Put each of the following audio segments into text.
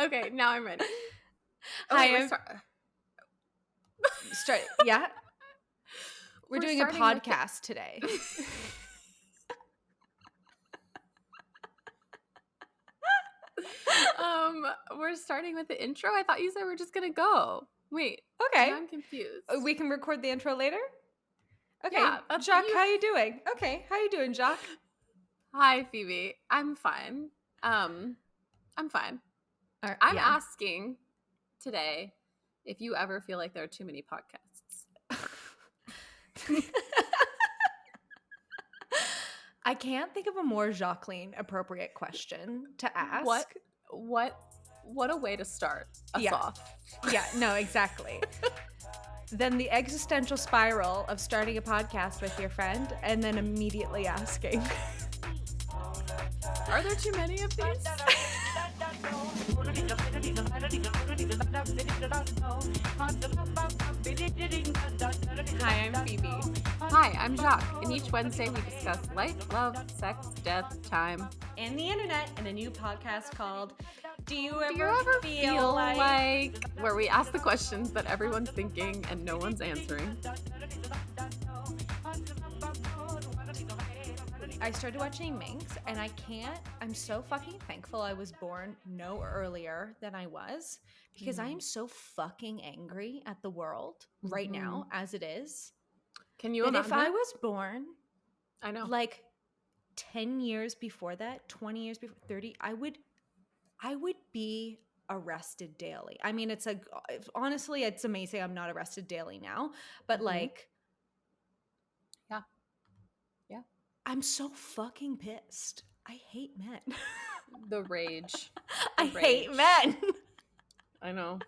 Okay, now I'm ready. Hi, yeah. We're doing a podcast today. We're starting with the intro. I thought you said we're just gonna go. Wait. Okay. Now I'm confused. We can record the intro later? Okay. Yeah, Jacque, how you doing? Okay. How you doing, Jacque? Hi, Phoebe. I'm fine. I'm fine. I'm asking today if you ever feel like there are too many podcasts. I can't think of a more Jacqueline appropriate question to ask. What a way to start us off. Yeah, no, exactly. Then the existential spiral of starting a podcast with your friend and then immediately asking, are there too many of these? Hi, I'm Phoebe. Hi, I'm Jacque, and each Wednesday we discuss life, love, sex, death, time, and the internet in a new podcast called Do you ever feel like... Where we ask the questions that everyone's thinking and no one's answering. I started watching Minx, and I'm so fucking thankful I was born no earlier than I was, because I am so fucking angry at the world right now as it is. Can you imagine? If I was born, I know, like 10 years before that, 20 years before, 30, I would be arrested daily. I mean, honestly, it's amazing I'm not arrested daily now, but like, yeah. I'm so fucking pissed. I hate men. The rage. I hate men. I know.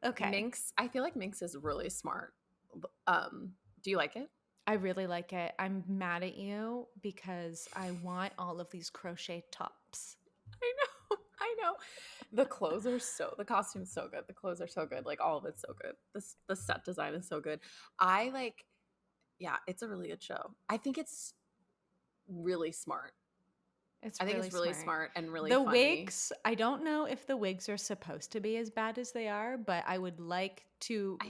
Okay. Minx. I feel like Minx is really smart. Do you like it? I really like it. I'm mad at you because I want all of these crochet tops. I know. The costume's so good. The clothes are so good. Like, all of it's so good. The set design is so good. It's a really good show. I think it's really smart. I think it's really smart and really funny. The wigs, I don't know if the wigs are supposed to be as bad as they are, but I would like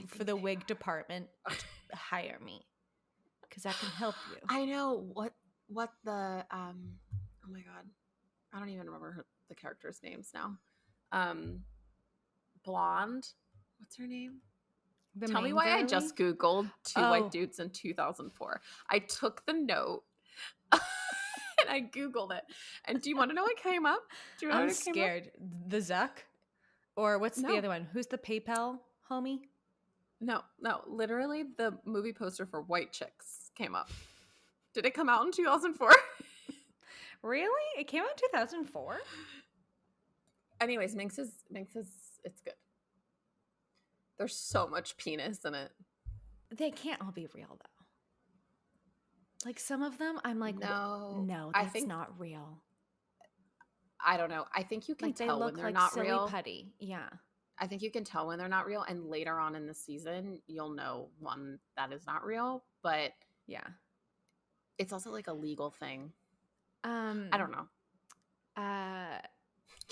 for the wig department to hire me, because that can help you. I know what the oh my god, I don't even remember the characters' names now. Blonde, what's her name? Tell me why I just Googled two white dudes in 2004. I took the note and I Googled it. And do you want to know what came up? I'm scared. The Zuck? Or what's the other one? Who's the PayPal homie? No. Literally, the movie poster for White Chicks came up. Did it come out in 2004? Really? It came out in 2004? Anyways, Minx is it's good. There's so much penis in it. They can't all be real, though. Like, some of them, I'm like, no, that's not real. I don't know. I think you can tell when they're not real. They look like silly putty. Yeah. I think you can tell when they're not real, and later on in the season, you'll know one that is not real. But yeah, it's also like a legal thing. I don't know.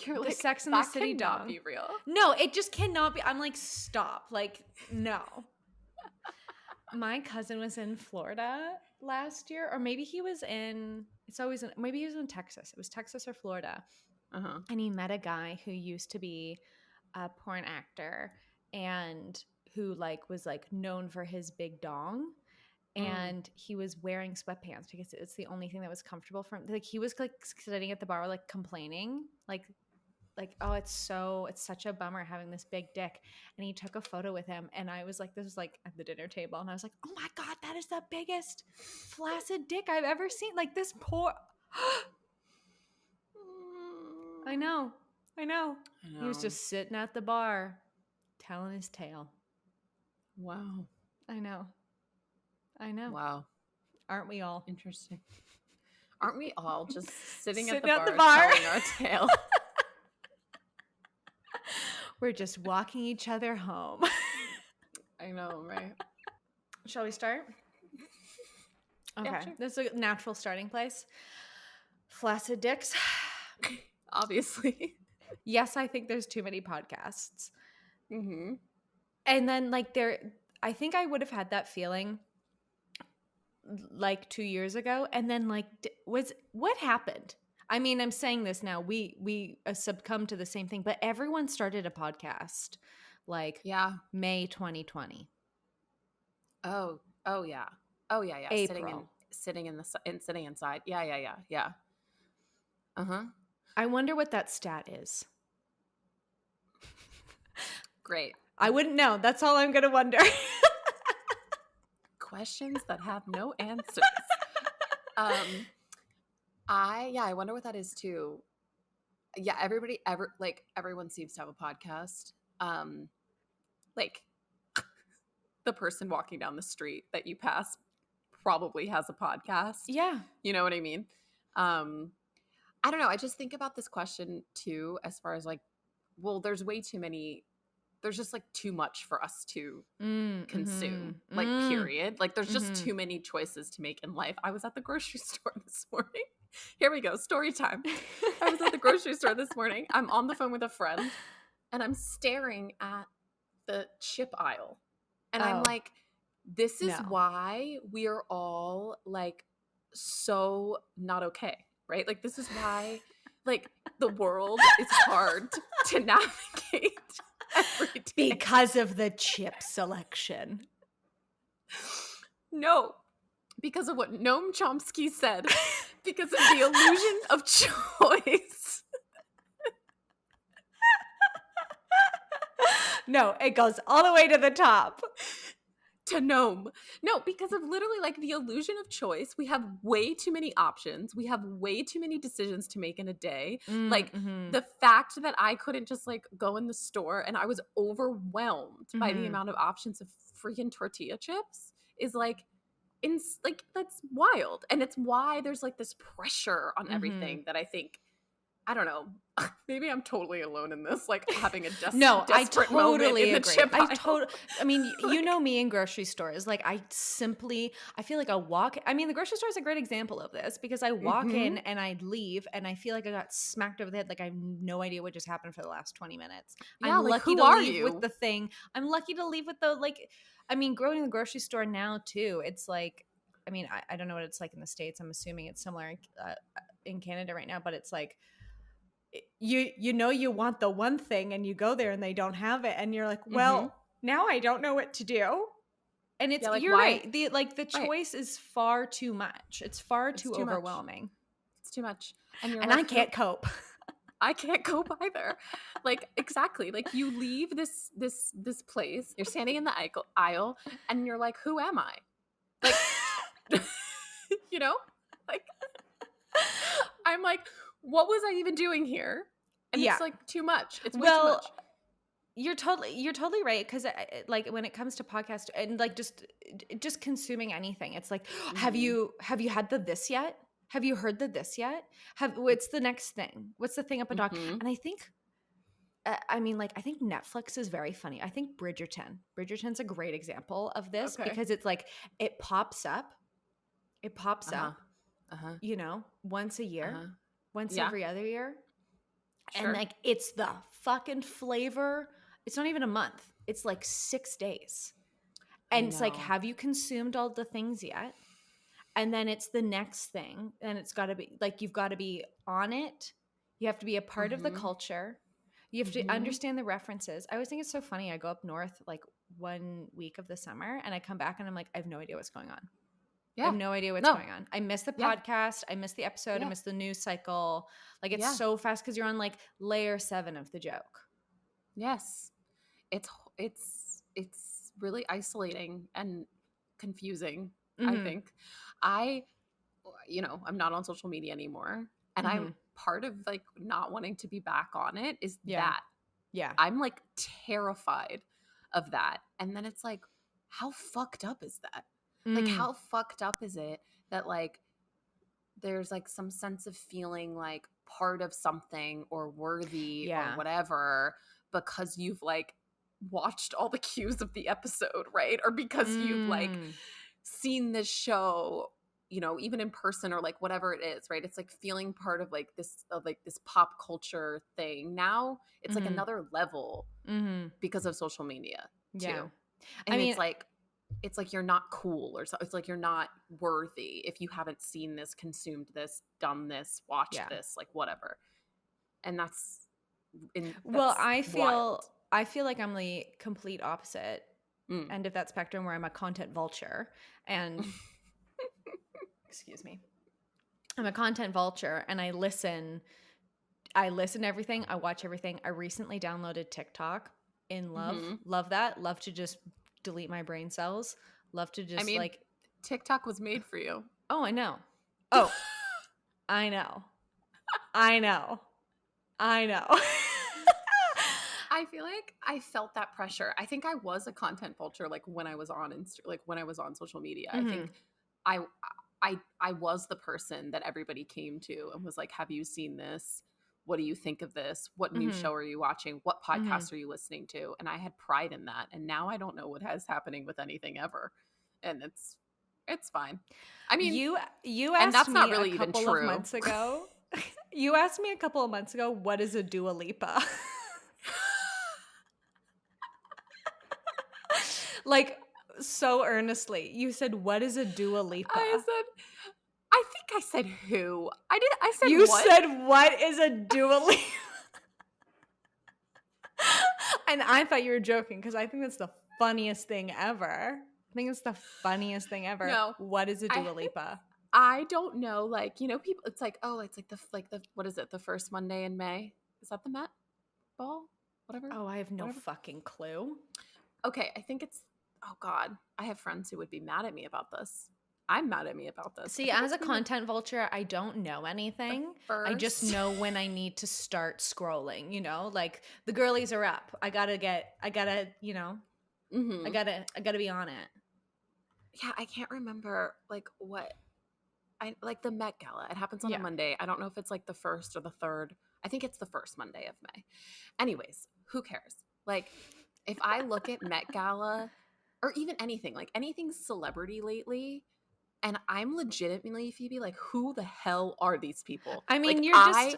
You're like, the Sex and the City dog cannot be real. No, it just cannot be. I'm like, stop. Like, no. My cousin was in Florida last year, or maybe he was in. Maybe he was in Texas. It was Texas or Florida, and he met a guy who used to be a porn actor and who was known for his big dong. And he was wearing sweatpants because it's the only thing that was comfortable for him. Like, he was sitting at the bar, complaining, like, oh, it's such a bummer having this big dick. And he took a photo with him, and I was like, this was at the dinner table, and I was like, oh my god, that is the biggest flaccid dick I've ever seen. Like, this poor. I know. He was just sitting at the bar, telling his tale. Wow. I know. Wow. Aren't we all? Interesting. Aren't we all just sitting at the bar telling our tale? We're just walking each other home. I know, right? Shall we start? Okay. Yeah, sure. This is a natural starting place. Flaccid dicks. obviously. Yes, I think there's too many podcasts. Mm-hmm. And then like I think I would have had that feeling like 2 years ago, and then like what happened? I mean, I'm saying this now. We succumbed to the same thing, but everyone started a podcast like May 2020. Oh yeah. April. Sitting inside. Yeah. Uh-huh. I wonder what that stat is. Great. I wouldn't know. That's all I'm gonna wonder. Questions that have no answers. I wonder what that is too. Yeah, everyone seems to have a podcast. Like the person walking down the street that you pass probably has a podcast. Yeah. You know what I mean? I don't know. I just think about this question too, as far as like, well, there's just like too much for us to consume, like period. Like there's just too many choices to make in life. I was at the grocery store this morning. Here we go. Story time. I was at the grocery store this morning. I'm on the phone with a friend and I'm staring at the chip aisle. And I'm like, this is why we are all like so not okay, right? Like this is why like the world is hard to navigate every day. Because of the chip selection. No, because of what Noam Chomsky said. Because of the illusion of choice. No, it goes all the way to the top. To Noam. No, because of literally like the illusion of choice. We have way too many options. We have way too many decisions to make in a day. Like the fact that I couldn't just like go in the store and I was overwhelmed by the amount of options of freaking tortilla chips is like, that's wild. And it's why there's like this pressure on everything that I think, I don't know, maybe I'm totally alone in this, like having a desperate moment in the chip aisle. I mean, you know me in grocery stores. Like I feel like the grocery store is a great example of this because I walk in and I leave and I feel like I got smacked over the head. Like I have no idea what just happened for the last 20 minutes. Yeah, I'm like, lucky who to are leave you? with the thing. I'm lucky to leave with the like, I mean, growing in the grocery store now too, it's like, I mean, I don't know what it's like in the States. I'm assuming it's similar in Canada right now, but it's like, you know you want the one thing and you go there and they don't have it and you're like, well, now I don't know what to do. And it's you're right. The choice is far too much. It's far too overwhelming. It's too much. And I can't cope. I can't cope either. Like exactly. Like you leave this place. You're standing in the aisle and you're like, who am I? Like you know? Like I'm like, what was I even doing here? And it's like too much. It's way too much. You're totally right because like when it comes to podcast and like just consuming anything, it's like, have you had the this yet? Have you heard the this yet? What's the next thing? What's the thing up a dog? And I think, I mean, like I think Netflix is very funny. I think Bridgerton's a great example of this because it's like it pops up, you know, once a year. Once every other year. Sure. And like it's the fucking flavor. It's not even a month. It's like 6 days. And it's like, have you consumed all the things yet? And then it's the next thing. And it's got to be like, you've got to be on it. You have to be a part of the culture. You have to understand the references. I always think it's so funny. I go up north like 1 week of the summer and I come back and I'm like, I have no idea what's going on. Yeah. I have no idea what's going on. I miss the podcast. I miss the episode. I miss the news cycle. Like it's so fast because you're on like layer 7 of the joke. Yes. It's really isolating and confusing, I think. I'm not on social media anymore. And I'm part of like not wanting to be back on it is that. Yeah. I'm like terrified of that. And then it's like, how fucked up is that? Like, how fucked up is it that, like, there's, like, some sense of feeling, like, part of something or worthy or whatever because you've, like, watched all the cues of the episode, right? Or because you've, like, seen this show you know, even in person or like whatever it is, right? It's like feeling part of like this pop culture thing. Now it's like another level because of social media too. Yeah. And it's like you're not cool or so. It's like you're not worthy if you haven't seen this, consumed this, done this, watched this, like whatever. And that's wild. I feel like I'm the complete opposite end of that spectrum, where I'm a content vulture, and excuse me, I'm a content vulture, and I listen to everything. I watch everything. I recently downloaded TikTok. In love. Love that. Love to just delete my brain cells. Love to just like TikTok was made for you. Oh, I know. Oh, I know. I know. I feel like I felt that pressure. I think I was a content vulture like when I was on when I was on social media. I think I was the person that everybody came to and was like, "Have you seen this? What do you think of this? What new show are you watching? What podcast are you listening to?" And I had pride in that. And now I don't know what is happening with anything ever. And it's fine. I mean, you asked and that's me not really a even couple true. of months ago. You asked me a couple of months ago, what is a Dua Lipa? Like, so earnestly. You said, what is a Dua Lipa? I think I said who. I said you what? You said, what is a Dua Lipa? And I thought you were joking, because I think that's the funniest thing ever. No. What is a Dua Lipa? I don't know. Like, you know, people, it's like, oh, it's like the what is it? The first Monday in May? Is that the Met Ball? Whatever. Oh, I have no fucking clue. Okay. I think it's, oh God, I have friends who would be mad at me about this. I'm mad at me about this. See, as a content vulture, I don't know anything. I just know when I need to start scrolling, you know, like the girlies are up. I gotta, you know, I gotta be on it. Yeah. I can't remember like what. I like the Met Gala. It happens on a Monday. I don't know if it's like the 1st or the 3rd. I think it's the first Monday of May. Anyways, who cares? Like, if I look at Met Gala or even anything, like anything celebrity lately, and I'm legitimately, Phoebe, like, who the hell are these people? I mean, like, I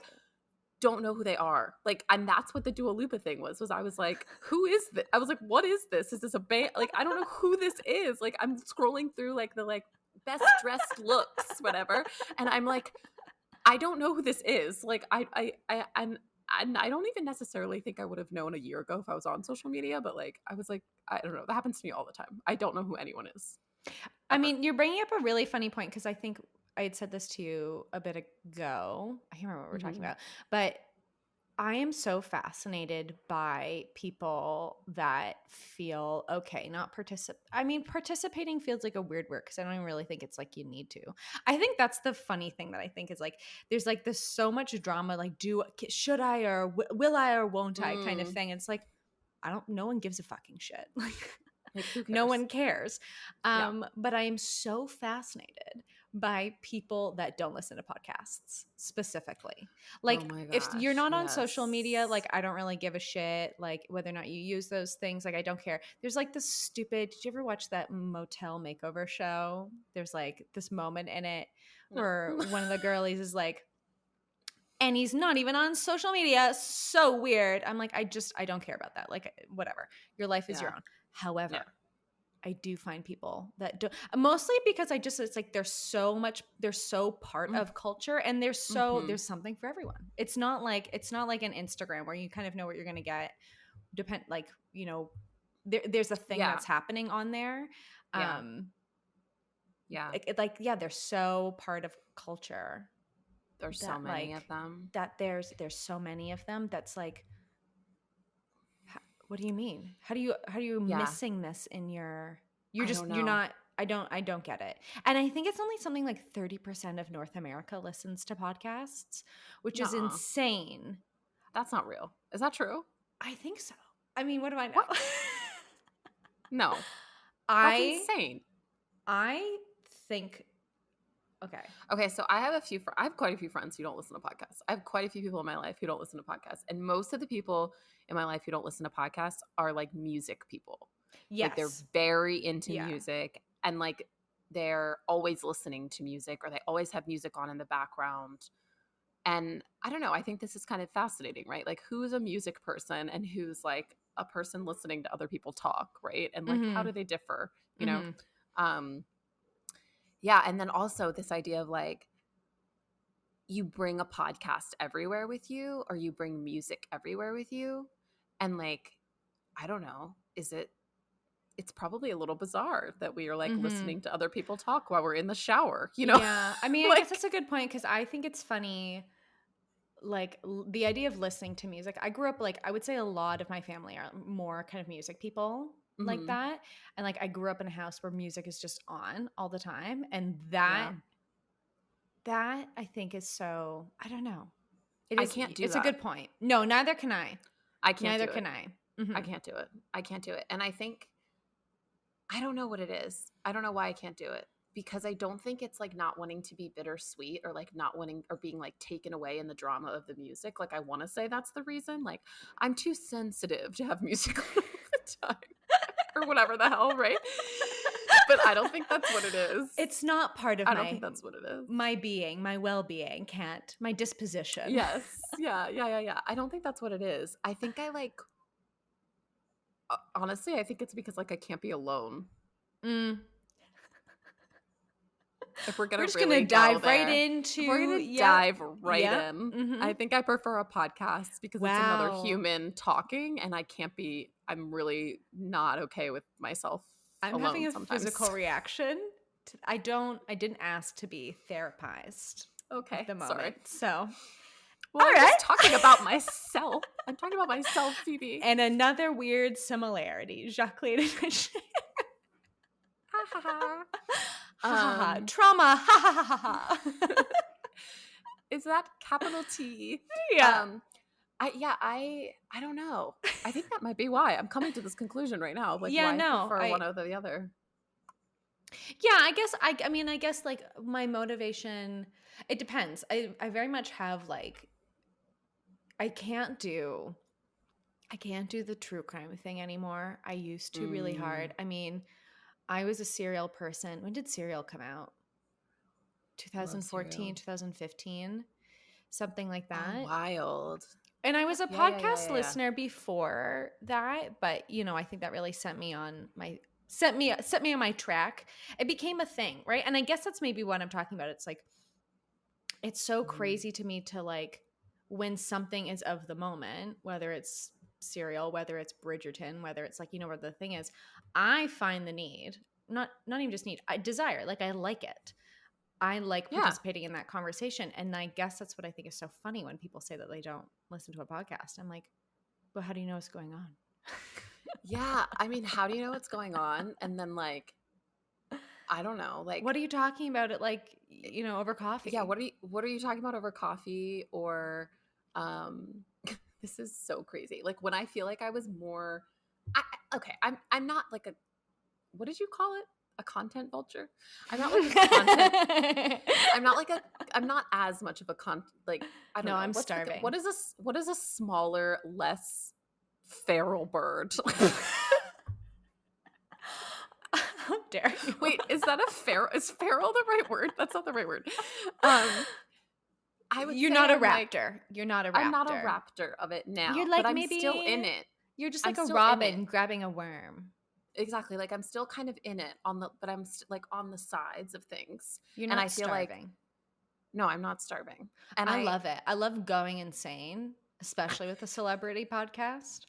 don't know who they are. Like, and that's what the Dua Lipa thing was I was like, who is this? I was like, what is this? Is this a band? Like, I don't know who this is. Like, I'm scrolling through like the best dressed looks, whatever, and I'm like, I don't know who this is. Like, I don't even necessarily think I would have known a year ago if I was on social media, but like, I was like, I don't know. That happens to me all the time. I don't know who anyone is. I mean, you're bringing up a really funny point, because I think I had said this to you a bit ago. I can't remember what we're talking about, but I am so fascinated by people that feel okay, not participate. I mean, participating feels like a weird word, because I don't even really think it's like you need to. I think that's the funny thing that I think is like, there's like this so much drama, like should I or will I or won't I kind of thing. It's like, no one gives a fucking shit. Like no one cares. But I am so fascinated by people that don't listen to podcasts specifically. Like, oh my gosh, if you're not on social media, like, I don't really give a shit, like, whether or not you use those things. Like, I don't care. There's like this stupid, did you ever watch that motel makeover show? There's like this moment in it where one of the girlies is like, and he's not even on social media. So weird. I'm like, I don't care about that. Like, whatever. Your life is your own. However, I do find people that do, mostly because it's like they're so part of culture, and there's something for everyone. It's not like an Instagram where you kind of know what you're going to get. Like, you know, there's a thing that's happening on there. They're so part of culture. There's so many of them. There's so many of them. That's like, what do you mean? How do you missing this in your? You're not. I don't get it. And I think it's only something like 30% of North America listens to podcasts, which is insane. That's not real. Is that true? I think so. I mean, what do I know? What? No, that's insane. I think. Okay. So I have quite a few friends who don't listen to podcasts. I have quite a few people in my life who don't listen to podcasts, and most of the people in my life who don't listen to podcasts are like music people. Yes, like they're very into music, and like they're always listening to music or they always have music on in the background. And I don't know, I think this is kind of fascinating, right? Like who's a music person and who's like a person listening to other people talk, right? And like how do they differ, you know? Yeah, and then also this idea of like you bring a podcast everywhere with you or you bring music everywhere with you. And like, I don't know, it's probably a little bizarre that we are like listening to other people talk while we're in the shower, you know? Yeah. I mean, Like, I guess that's a good point because I think it's funny, like the idea of listening to music. I grew up like, I would say a lot of my family are more kind of music people like that. And like, I grew up in a house where music is just on all the time. And that I think is so, I don't know. I can't do it's that. a good point. No, neither can I. I can't Neither do can it. I. I can't do it. I can't do it. And I think, I don't know what it is. I don't know why I can't do it. Because I don't think it's like not wanting to be bittersweet or like not wanting or being like taken away in the drama of the music. Like I want to say that's the reason. Like I'm too sensitive to have music all the time or whatever the hell, right? But I don't think that's what it is. It's not part of I don't think that's what it is. My being, my well-being can't, my disposition. Yes. Yeah. I don't think that's what it is. I think I like, honestly, I think it's because like I can't be alone. If we're just really gonna dive there, right into, if we're gonna dive right in. I think I prefer a podcast because it's another human talking, and I'm really not okay with myself. I'm having a physical reaction. I didn't ask to be therapized. Okay, at the moment. Sorry. So, well, I'm just talking about myself. I'm talking about myself, Phoebe. And another weird similarity, Jacqueline and I share. Trauma. Is that capital T? Yeah. I don't know. I think that might be why I'm coming to this conclusion right now. Like, yeah, why no, prefer one over the other? Yeah, I guess like my motivation, it depends. I very much have like, I can't do the true crime thing anymore. I used to really hard. I mean, I was a Serial person. When did Serial come out? 2014, 2015, something like that. Oh, wild. And I was a podcast listener before that, but you know, I think that really set me on my track. It became a thing, right? And I guess that's maybe what I'm talking about. It's like, it's so crazy to me to like, when something is of the moment, whether it's Serial, whether it's Bridgerton, whether it's like, you know, where the thing is, I find the need, not even just need, I desire, like I like it. I like participating in that conversation. And I guess that's what I think is so funny when people say that they don't listen to a podcast. I'm like, but how do you know what's going on? Yeah. I mean, how do you know what's going on? And then like, I don't know. Like, what are you talking about at like, you know, over coffee? Yeah. What are you talking about over coffee or, this is so crazy. Like when I feel like I was more, I'm not like what did you call it? A content vulture? I'm not like a content. I'm not as much of a I don't know. I'm starving. What is a smaller, less feral bird? How dare you? Wait, is feral the right word? That's not the right word. You're not a raptor. You're not a raptor. I'm not a raptor of it now. You're like, but I'm maybe still in it. You're just like a robin grabbing a worm. Exactly. Like I'm still kind of in it but I'm like on the sides of things. You're not starving. No, I'm not starving. And I love it. I love going insane, especially with a celebrity podcast.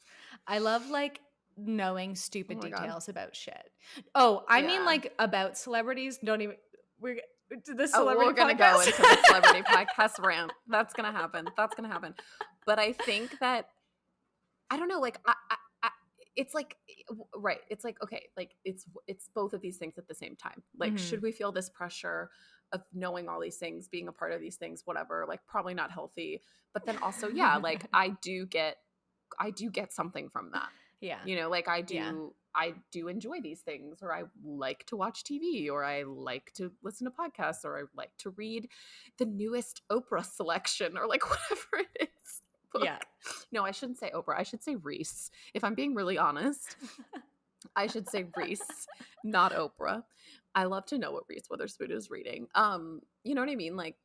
I love like knowing stupid details about shit. Oh, I mean like about celebrities. We're gonna go into the celebrity podcast rant. That's gonna happen. But I think that I don't know. Like I it's like right. It's like okay. Like it's both of these things at the same time. Like should we feel this pressure of knowing all these things, being a part of these things, whatever? Like probably not healthy. But then also like I do get something from that. Yeah. You know, like I do enjoy these things, or I like to watch TV, or I like to listen to podcasts, or I like to read the newest Oprah selection, or like whatever it is. Book. Yeah. No, I shouldn't say Oprah. I should say Reese, if I'm being really honest. I should say Reese, not Oprah. I love to know what Reese Witherspoon is reading. You know what I mean? Like,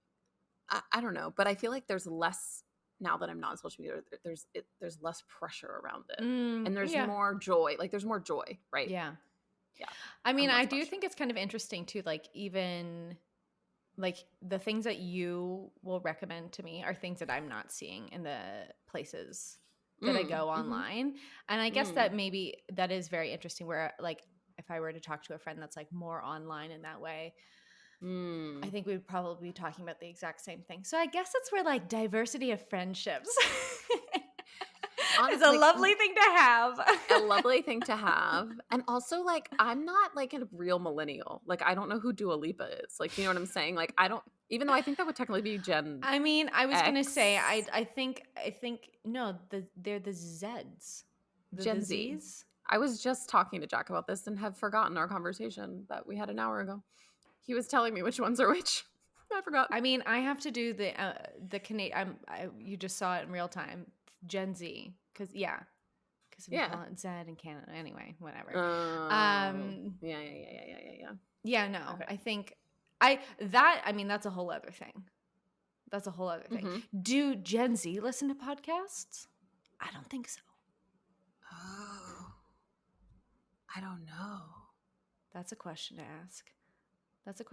I don't know, but I feel like there's less now that I'm not on social media. There's less pressure around it, and there's more joy. Like, there's more joy, right? Yeah. Yeah. I mean, I do think it's kind of interesting too. Like, even like the things that you will recommend to me are things that I'm not seeing in the places that I go online. And I guess that maybe that is very interesting where like if I were to talk to a friend that's like more online in that way, I think we would probably be talking about the exact same thing. So I guess that's where like diversity of friendships is a lovely thing to have. A lovely thing to have. And also, like, I'm not like a real millennial. Like, I don't know who Dua Lipa is. Like, you know what I'm saying? Like, I don't, even though I think that would technically be Gen I mean, I was going to X. say, I think, no, they're the Zs. Gen Z. I was just talking to Jack about this and have forgotten our conversation that we had an hour ago. He was telling me which ones are which. I forgot. I mean, I have to do the Canadian. You just saw it in real time. Gen Z, because we call it Z in Canada anyway. Whatever. Yeah. Yeah. No, okay. I think that's a whole other thing. That's a whole other thing. Do Gen Z listen to podcasts? I don't think so. Oh, I don't know. That's a question to ask.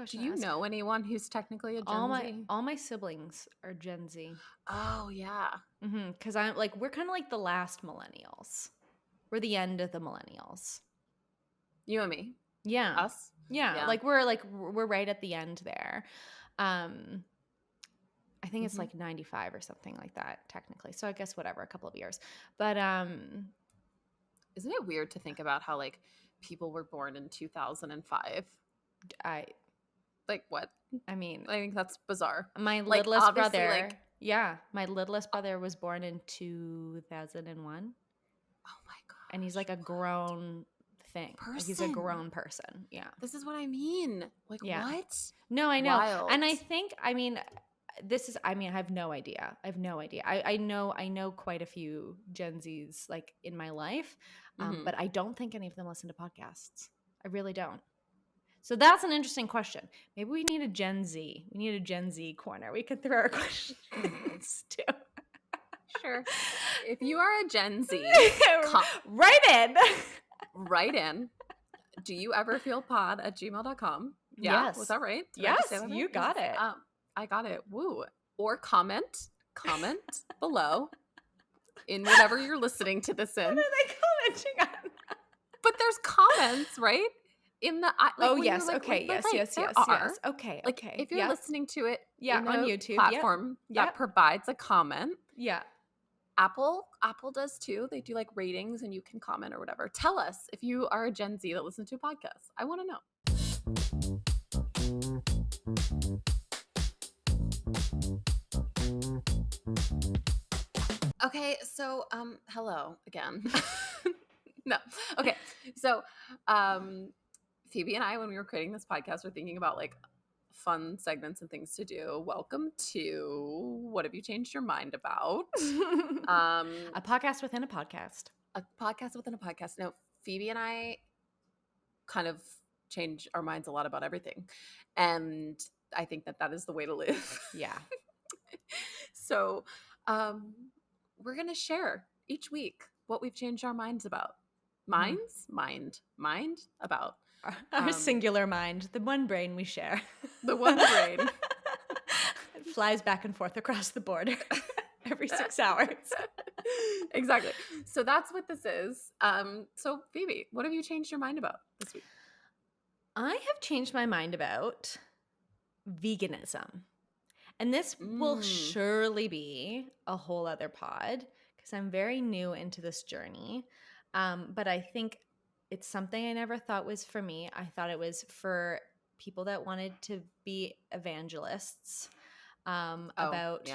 Do you know anyone who's technically a Gen Z? All my siblings are Gen Z. Oh, yeah. Because I'm like, we're kind of like the last millennials. We're the end of the millennials. You and me. Yeah. Us? Yeah. We're right at the end there. I think it's like 95 or something like that, technically. So I guess whatever, a couple of years. But isn't it weird to think about how like people were born in 2005? Like what? I mean, I think that's bizarre. My littlest brother, my littlest brother was born in 2001. Oh my god! And he's like a grown thing. Like he's a grown person. Yeah. This is what I mean. Like what? No, I know. Wild. And I think, I have no idea. I know quite a few Gen Zs like in my life, but I don't think any of them listen to podcasts. I really don't. So that's an interesting question. Maybe we need a Gen Z. We need a Gen Z corner. We could throw our questions too. Sure. If you are a Gen Z, write in. Do you ever feel pod at gmail.com? Yeah. Yes. Was that right? Yes, you got it. I got it. Woo. Or comment below in whatever you're listening to this in. What are they commenting on? But there's comments, right? In the yes, like, okay, yes. Okay, like, okay. If you're listening to it, on YouTube platform that provides a comment, Apple does too. They do like ratings, and you can comment or whatever. Tell us if you are a Gen Z that listens to a podcast. I want to know. Okay, so hello again. No, okay, so Phoebe and I, when we were creating this podcast, were thinking about like fun segments and things to do. Welcome to What Have You Changed Your Mind About? A podcast within a podcast. A podcast within a podcast. Now, Phoebe and I kind of change our minds a lot about everything. And I think that is the way to live. Yeah. So we're going to share each week what we've changed our minds about. Mind about. Our singular mind, the one brain we share. The one brain. It flies back and forth across the border every 6 hours. Exactly. So that's what this is. So Phoebe, what have you changed your mind about this week? I have changed my mind about veganism. And this will surely be a whole other pod because I'm very new into this journey. But I think it's something I never thought was for me. I thought it was for people that wanted to be evangelists about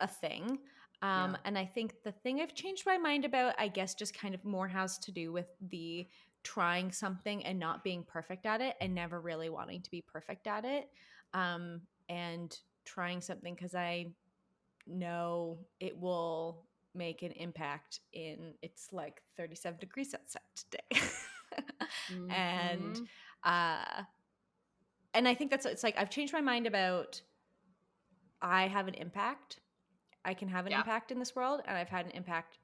a thing. And I think the thing I've changed my mind about, I guess, just kind of more has to do with the trying something and not being perfect at it and never really wanting to be perfect at it. And trying something because I know it will make an impact in, it's like 37 degrees outside today. And I think it's like I've changed my mind about I have an impact. I can have an impact in this world, and I've had an impact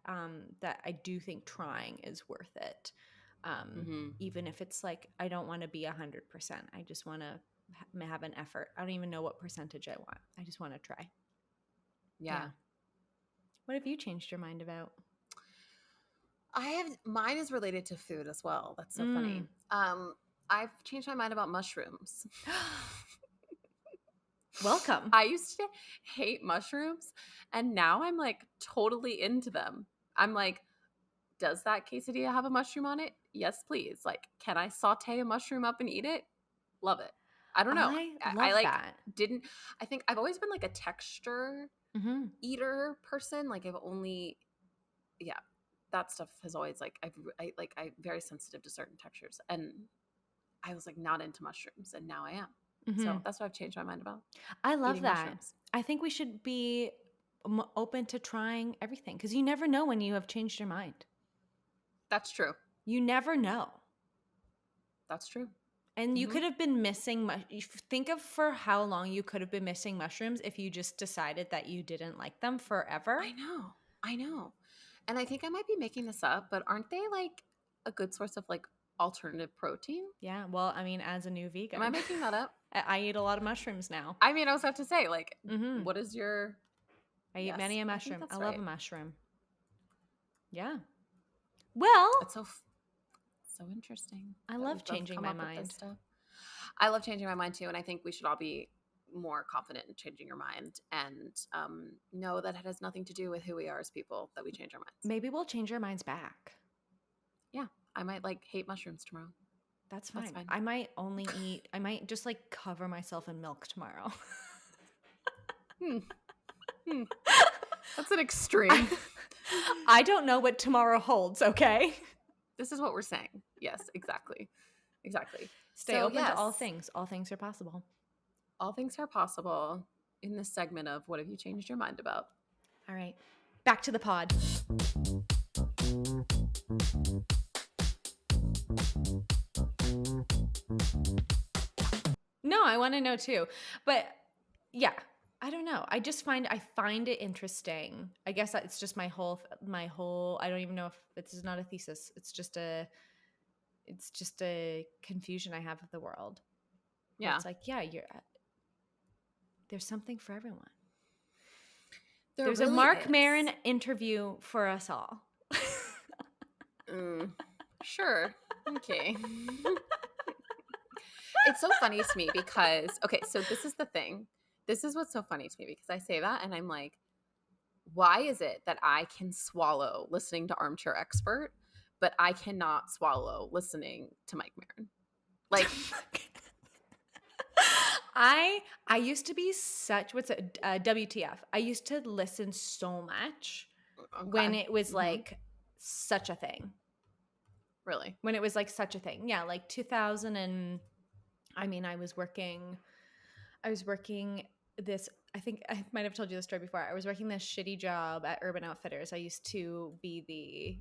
that I do think trying is worth it. Even if it's like I don't want to be 100%. I just want to have an effort. I don't even know what percentage I want. I just want to try. Yeah. What have you changed your mind about? Mine is related to food as well. That's so funny. I've changed my mind about mushrooms. Welcome. I used to hate mushrooms, and now I'm like totally into them. I'm like, does that quesadilla have a mushroom on it? Yes, please. Like, can I saute a mushroom up and eat it? Love it. I don't know. I like that. I think I've always been like a texture eater person. Like that stuff has always like, I'm very sensitive to certain textures, and I was like not into mushrooms, and now I am. So that's what I've changed my mind about. I love that. Mushrooms. I think we should be open to trying everything, because you never know when you have changed your mind. That's true. You never know. That's true. And you could have been missing. Think of for how long you could have been missing mushrooms if you just decided that you didn't like them forever. I know. And I think I might be making this up, but aren't they like a good source of like alternative protein? Yeah. Well, I mean, as a new vegan, am I making that up? I eat a lot of mushrooms now. I mean, I was about to say, like, what is your? I eat many a mushroom. I love a mushroom. Yeah. Well, it's so interesting. I love changing my mind. I love changing my mind too, and I think we should all be more confident in changing your mind, and know that it has nothing to do with who we are as people that we change our minds. Maybe we'll change our minds back. Yeah, I might like hate mushrooms tomorrow. That's fine. I might just like cover myself in milk tomorrow. That's an extreme. I don't know what tomorrow holds, okay? This is what we're saying. Yes, exactly. Stay open to all things. All things are possible. All things are possible in this segment of What Have You Changed Your Mind About? All right. Back to the pod. No, I want to know too. But yeah, I don't know. I find it interesting. I guess it's just my whole I don't even know if this is not a thesis. It's just a confusion I have of the world. Yeah. It's like, there's something for everyone. There's really a Mark Maron interview for us all. Sure. Okay. It's so funny to me because, so this is the thing. This is what's so funny to me because I say that and I'm like, why is it that I can swallow listening to Armchair Expert, but I cannot swallow listening to Mike Maron? Like, I used to be such, WTF? I used to listen so much when it was like such a thing. Really? When it was like such a thing. Yeah, like 2000 and I was working this, I think I might have told you the story before. I was working this shitty job at Urban Outfitters. I used to be the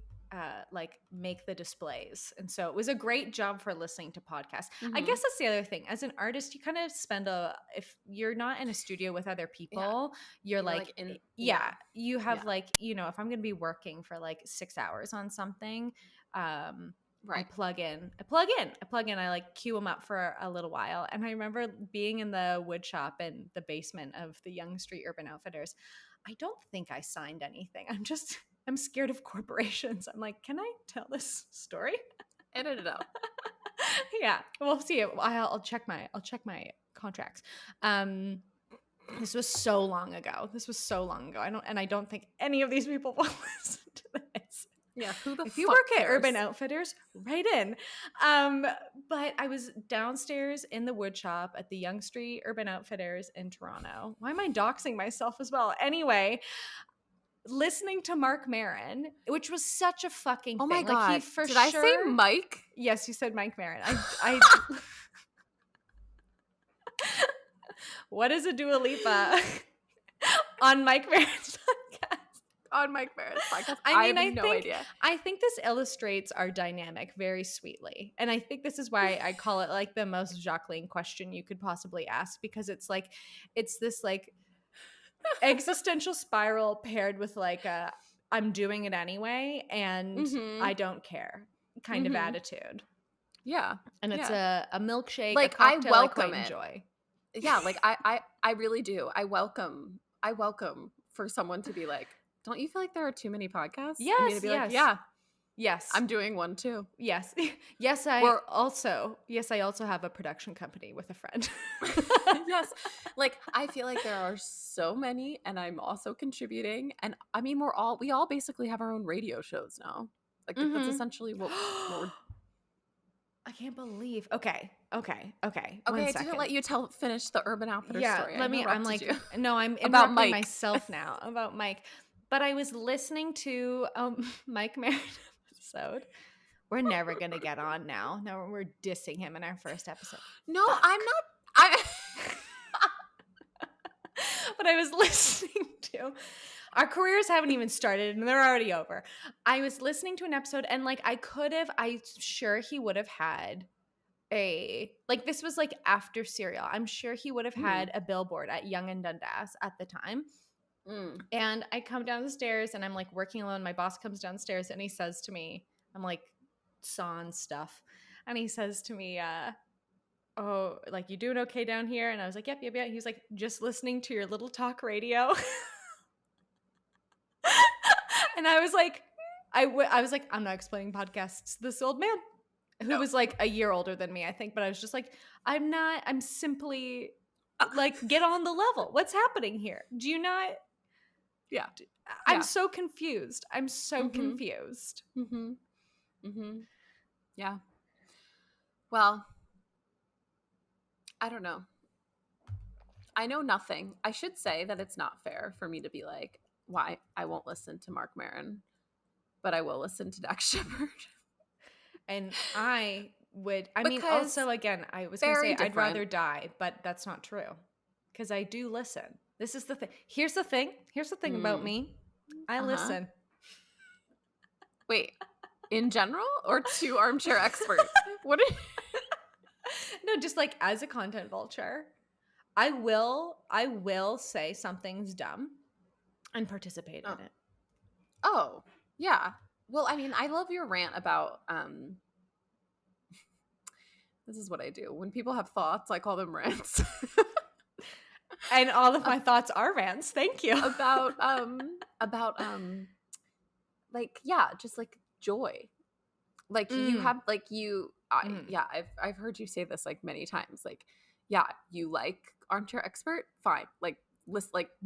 make the displays. And so it was a great job for listening to podcasts. I guess that's the other thing. As an artist, you kind of spend if you're not in a studio with other people, you're like you have like, if I'm going to be working for like 6 hours on something, I plug in. I like queue them up for a little while. And I remember being in the wood shop in the basement of the Yonge Street Urban Outfitters. I don't think I signed anything. I'm scared of corporations. I'm like, can I tell this story? Edit it out. Yeah, we'll see. I'll check my contracts. This was so long ago. I don't think any of these people will listen to this. Yeah, if you work at Urban Outfitters, write in. But I was downstairs in the wood shop at the Yonge Street Urban Outfitters in Toronto. Why am I doxing myself as well? Anyway, listening to Mark Maron, which was such a fucking thing. Oh my God. Like Did I say Mike? Yes, you said Mike Maron. I What is a Dua Lipa on Mike Maron's podcast? on Mike Maron's podcast. I mean, I have no idea. I think this illustrates our dynamic very sweetly. And I think this is why I call it like the most Jacqueline question you could possibly ask, because it's like, it's this like existential spiral paired with like a, I'm doing it anyway and I don't care kind of attitude. Yeah. And it's a milkshake, like, a cocktail I welcome quite it. enjoy. Yeah, like I really do. I welcome for someone to be like, don't you feel like there are too many podcasts? Yes, and me to be like, yes, I'm doing one too. Yes, yes. I also have a production company with a friend. Yes, like I feel like there are so many, and I'm also contributing. And I mean, we all basically have our own radio shows now. Like that's essentially what we're. I can't believe. Okay. I didn't let you finish the Urban Outfitters story. I'm like, you. No, I'm About interrupting Mike. myself now about Mike. But I was listening to Mike Maron episode. We're never gonna get on now. Now we're dissing him in our first episode. No, fuck. I'm not. But I was listening to. Our careers haven't even started and they're already over. I was listening to an episode and like I'm sure he would have had this was like after Serial. I'm sure he would have had a billboard at Yonge and Dundas at the time. And I come down the stairs and I'm like working alone. My boss comes downstairs and he says to me, I'm like sawing stuff. And he says to me, oh, like, you doing okay down here? And I was like, yep. He was like, just listening to your little talk radio. And I was like, I was like, I'm not explaining podcasts to this old man who was like a year older than me, I think. But I was just like, I'm simply like, get on the level. What's happening here? Do you not? Yeah. I'm so confused. I'm so confused. Yeah. Well, I don't know. I know nothing. I should say that it's not fair for me to be like, why I won't listen to Mark Maron, but I will listen to Dax Shepard. And I would, I mean, also, again, I was going to say different. I'd rather die, but that's not true. Because I do listen. This is the thing. Here's the thing about me. I listen. Wait, in general or to Armchair Expert? What? No, just like as a content vulture, I will say something's dumb and participate in it. Oh, yeah. Well, I mean, I love your rant about this is what I do. When people have thoughts, I call them rants. And all of my thoughts are rants. Thank you. About like, yeah, just like joy. Like you have like I've heard you say this like many times. Like, yeah, you like Armchair Expert? Fine. Like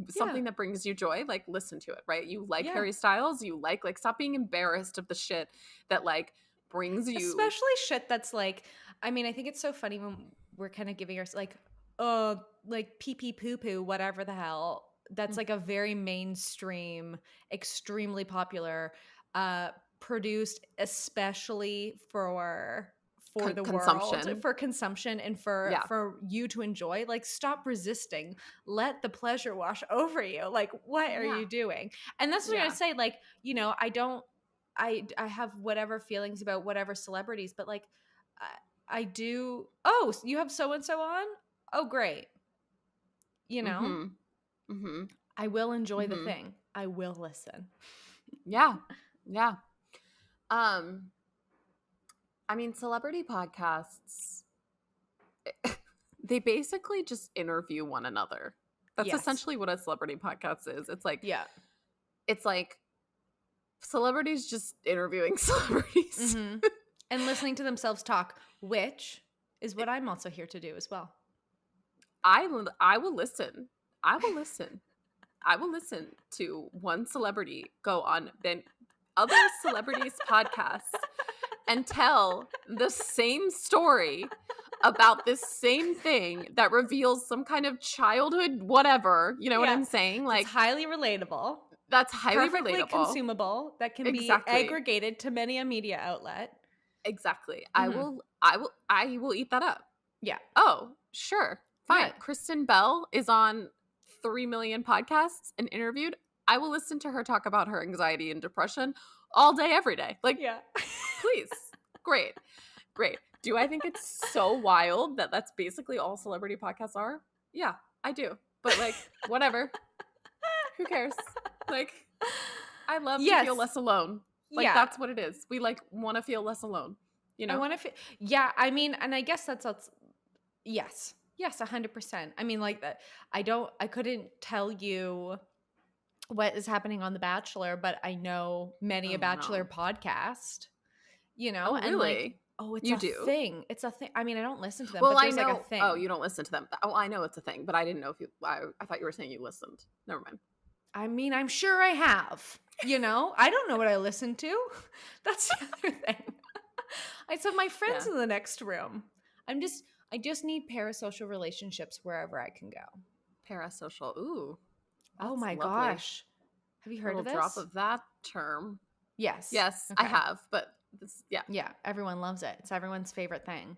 something that brings you joy, like listen to it, right? You like Harry Styles, you like stop being embarrassed of the shit that like brings you, especially shit that's like, I mean, I think it's so funny when we're kind of giving us like pee pee poo poo, whatever the hell, that's like a very mainstream, extremely popular, produced especially for the consumption. World, for consumption and for you to enjoy. Like, stop resisting. Let the pleasure wash over you. Like, what are you doing? And that's what I'm gonna say. Like, you know, I have whatever feelings about whatever celebrities, but like, I do. Oh, you have so and so on. Oh, great. You know, I will enjoy the thing. I will listen. Yeah. I mean, celebrity podcasts, they basically just interview one another. That's essentially what a celebrity podcast is. It's like, it's like celebrities just interviewing celebrities. And listening to themselves talk, which is what I'm also here to do as well. I will listen. I will listen to one celebrity go on then other celebrities' podcasts and tell the same story about this same thing that reveals some kind of childhood whatever. You know what I'm saying? Like, it's highly relatable. That's highly perfectly relatable. Consumable. That can be aggregated to many a media outlet. Exactly. I will eat that up. Yeah. Oh, sure. Fine. Yeah. Kristen Bell is on 3 million podcasts and interviewed. I will listen to her talk about her anxiety and depression all day, every day. Like, Yeah. please. Great. Do I think it's so wild that that's basically all celebrity podcasts are? Yeah, I do. But like, whatever. Who cares? Like, I love to feel less alone. Like, that's what it is. We like want to feel less alone. You know? I want to feel, yeah, I mean, and I guess that's yes. Yes, 100%. I mean, like that. I couldn't tell you what is happening on The Bachelor, but I know many a Bachelor podcast, you know, Oh, and really? like, oh, it's You a do? thing. It's a thing. I mean, I don't listen to them, Well, but I there's know. like a thing. Oh, you don't listen to them. Oh, I know it's a thing, but I didn't know if you. I thought you were saying you listened. Never mind. I mean, I'm sure I have. You know, I don't know what I listen to. That's the other thing. I said my friends in the next room. I just need parasocial relationships wherever I can go. Parasocial. Ooh. Oh my lovely. Gosh. Have you heard of this? Drop of that term. Yes. Yes, okay. I have, but this, yeah. Yeah, everyone loves it. It's everyone's favorite thing.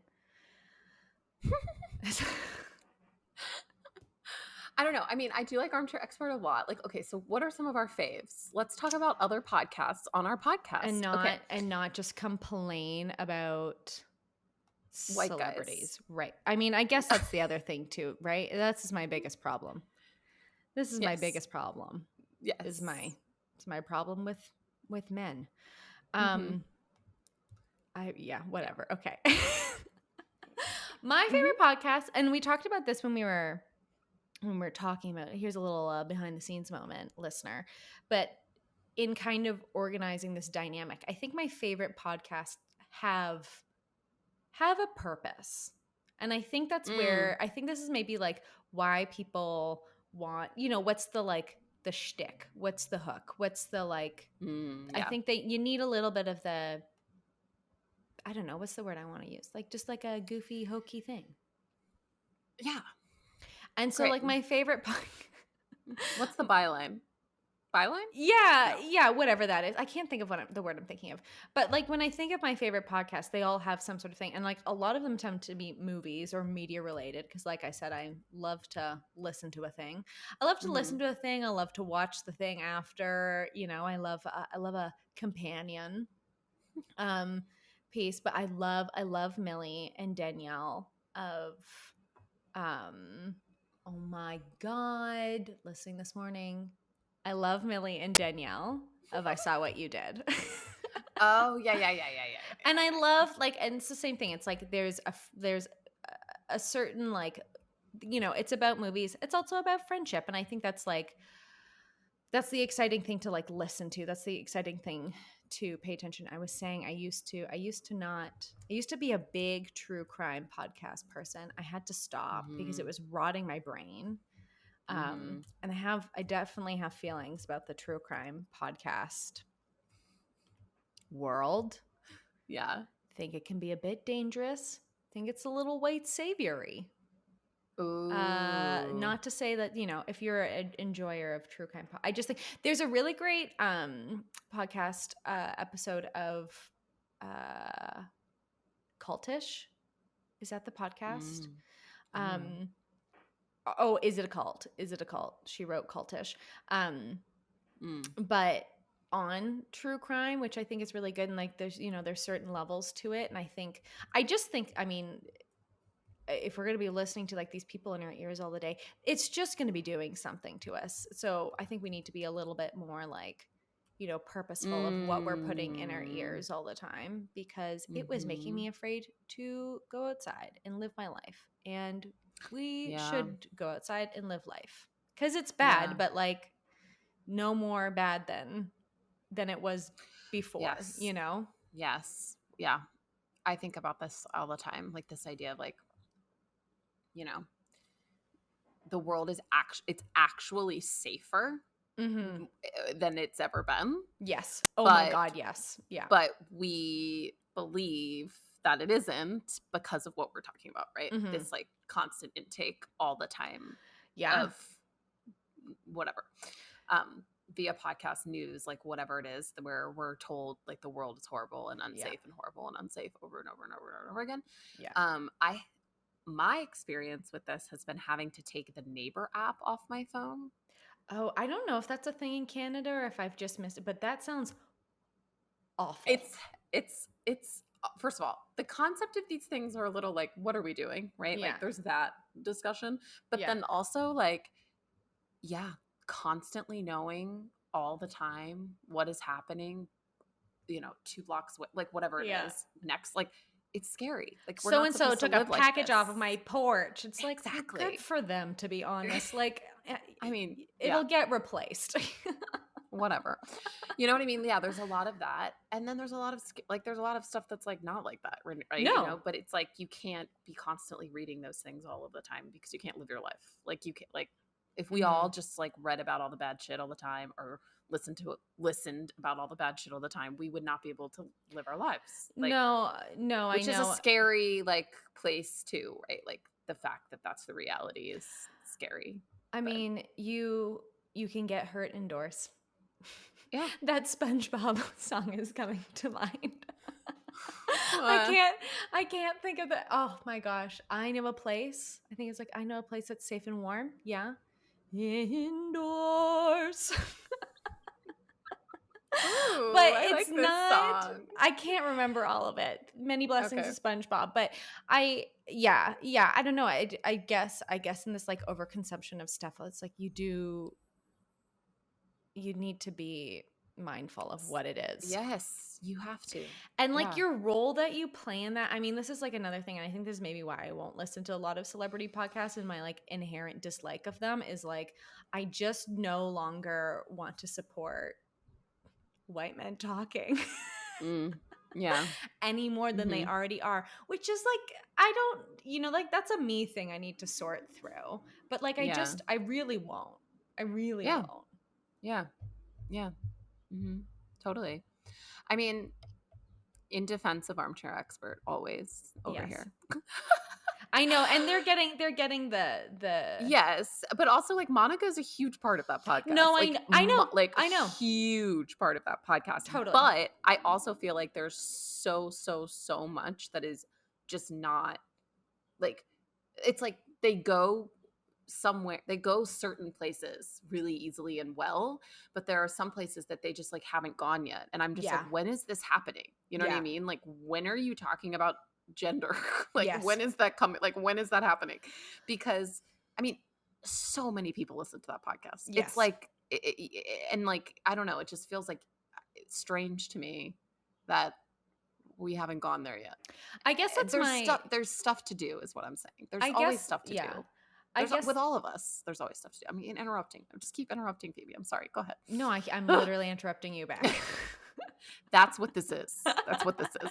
I don't know. I mean, I do like Armchair Expert a lot. Like, okay, so what are some of our faves? Let's talk about other podcasts on our podcast. And not just complain about white celebrities. Guys. Right. I mean, I guess that's the other thing too, right? That's my biggest problem. This is my biggest problem. Yes. It's my problem with men. Whatever. Okay. My favorite podcast, and we talked about this when we were talking about it. Here's a little behind the scenes moment, listener. But in kind of organizing this dynamic, I think my favorite podcasts have a purpose. And I think that's where I think this is maybe like why people want, you know, what's the like the shtick? What's the hook? What's the like I think that you need a little bit of the, I don't know, what's the word I want to use? Like just like a goofy, hokey thing. Yeah. And so like my favorite what's the byline? Byline? Yeah, whatever that is. I can't think of the word I'm thinking of. But like when I think of my favorite podcasts, they all have some sort of thing. And like a lot of them tend to be movies or media related. Because like I said, I love to listen to a thing. I love to listen to a thing. I love to watch the thing after. You know, I love a companion piece. But I love Millie and Danielle of oh my God, listening this morning. I love Millie and Danielle of I Saw What You Did. Oh, yeah. And I love like, and it's the same thing. It's like there's a certain like, you know, it's about movies. It's also about friendship. And I think that's like, that's the exciting thing to like listen to. That's the exciting thing to pay attention. I was saying I used to be a big true crime podcast person. I had to stop because it was rotting my brain. And I definitely have feelings about the true crime podcast world. Yeah. I think it can be a bit dangerous. I think it's a little white savior-y. Not to say that, you know, if you're an enjoyer of true crime, I just think there's a really great podcast episode of Cultish. Is that the podcast? Oh, Is It a Cult? Is It a Cult? She wrote Cultish. But on true crime, which I think is really good. And like, there's certain levels to it. And I mean, if we're going to be listening to like these people in our ears all the day, it's just going to be doing something to us. So I think we need to be a little bit more like, you know, purposeful of what we're putting in our ears all the time, because it was making me afraid to go outside and live my life. And we should go outside and live life, because it's bad, but like no more bad than it was before, you know? Yes. Yeah. I think about this all the time. Like this idea of like, you know, the world is actually safer than it's ever been. Yes. Oh my God. Yes. Yeah. But we believe that it isn't because of what we're talking about, right? This like constant intake all the time of whatever. Via podcast, news, like whatever it is, where we're told like the world is horrible and unsafe and horrible and unsafe over and over and over and over again. Yeah. My experience with this has been having to take the Neighbor app off my phone. Oh, I don't know if that's a thing in Canada or if I've just missed it, but that sounds awful. It's first of all, the concept of these things are a little like, what are we doing? Right? Yeah. Like there's that discussion. But Yeah. then also like, yeah, constantly knowing all the time what is happening, 2 blocks away, like whatever it is next. Like it's scary. Like we're so not and so supposed to took a live like package off of this. my porch. It's like, well, Exactly. good for them, to be honest. Like, I mean, it'll get replaced. Whatever. You know what I mean? Yeah, there's a lot of that. And then there's a lot of there's a lot of stuff that's like not like that, right? No. But it's like you can't be constantly reading those things all of the time because you can't live your life. Like you can't, like if we all just like read about all the bad shit all the time or listened about all the bad shit all the time, we would not be able to live our lives. Like, no, which I know. is a scary like place too, right? Like the fact that that's the reality is scary. I mean, you can get hurt indoors. Yeah. That SpongeBob song is coming to mind. I can't think of that. Oh my gosh. I know a place. I think it's like, I know a place that's safe and warm. Yeah. Indoors. Ooh, but I it's like not song. I can't remember all of it. Many blessings to SpongeBob, but I don't know. I guess in this like overconsumption of stuff, it's like you need to be mindful of what it is. Yes, you have to. And like your role that you play in that. I mean, this is like another thing, and I think this is maybe why I won't listen to a lot of celebrity podcasts, and my like inherent dislike of them is like I just no longer want to support white men talking. Yeah. Any more than they already are, which is like, I don't, like that's a me thing I need to sort through. But like, I really won't. I really won't. Yeah. Yeah. Totally. I mean, in defense of Armchair Expert, always over here. I know, and they're getting the yes, but also like Monica's a huge part of that podcast. No, like, I know, I know, huge part of that podcast. Totally, but I also feel like there's so much that is just not like. It's like they go somewhere, they go certain places really easily and well, but there are some places that they just like haven't gone yet, and I'm just like, when is this happening? You know what I mean? Like, when are you talking about gender? Like, when is that coming? Like, when is that happening? Because I mean, so many people listen to that podcast. It's like and like, I don't know, it just feels like it's strange to me that we haven't gone there yet. I guess that's there's stuff to do is what I'm saying. There's always stuff to do. I guess with all of us, there's always stuff to do. I mean, interrupting. I just keep interrupting Phoebe. I'm sorry. Go ahead. No, I'm literally interrupting you back. That's what this is. That's what this is.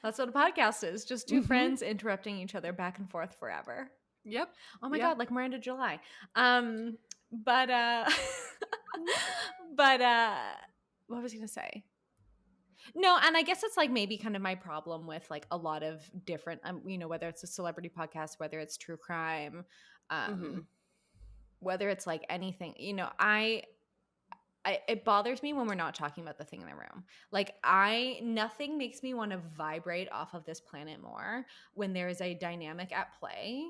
That's what a podcast is. Just two friends interrupting each other back and forth forever. Yep. Oh my God, like Miranda July. But what was I gonna say? No, and I guess it's like maybe kind of my problem with like a lot of different, whether it's a celebrity podcast, whether it's true crime, whether it's like anything, it bothers me when we're not talking about the thing in the room. Like nothing makes me want to vibrate off of this planet more when there is a dynamic at play.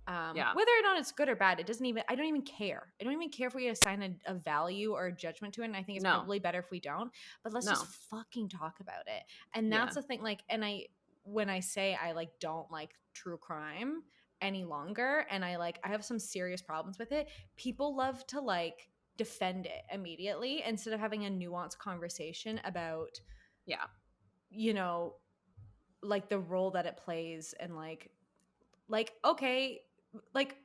Whether or not it's good or bad, I don't even care. I don't even care if we assign a value or a judgment to it. And I think it's probably better if we don't, but let's just fucking talk about it. And that's the thing. Like, and when I say I like, don't like true crime any longer, and I have some serious problems with it, people love to like defend it immediately instead of having a nuanced conversation about, like the role that it plays and like, okay, like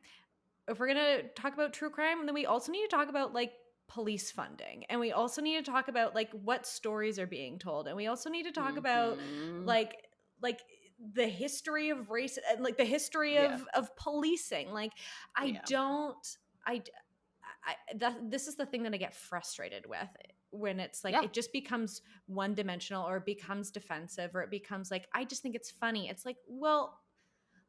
if we're gonna talk about true crime, then we also need to talk about like police funding, and we also need to talk about like what stories are being told, and we also need to talk about like the history of race and like the history of policing. Like this is the thing that I get frustrated with when it's like it just becomes one dimensional, or it becomes defensive, or it becomes like, I just think it's funny. It's like, well,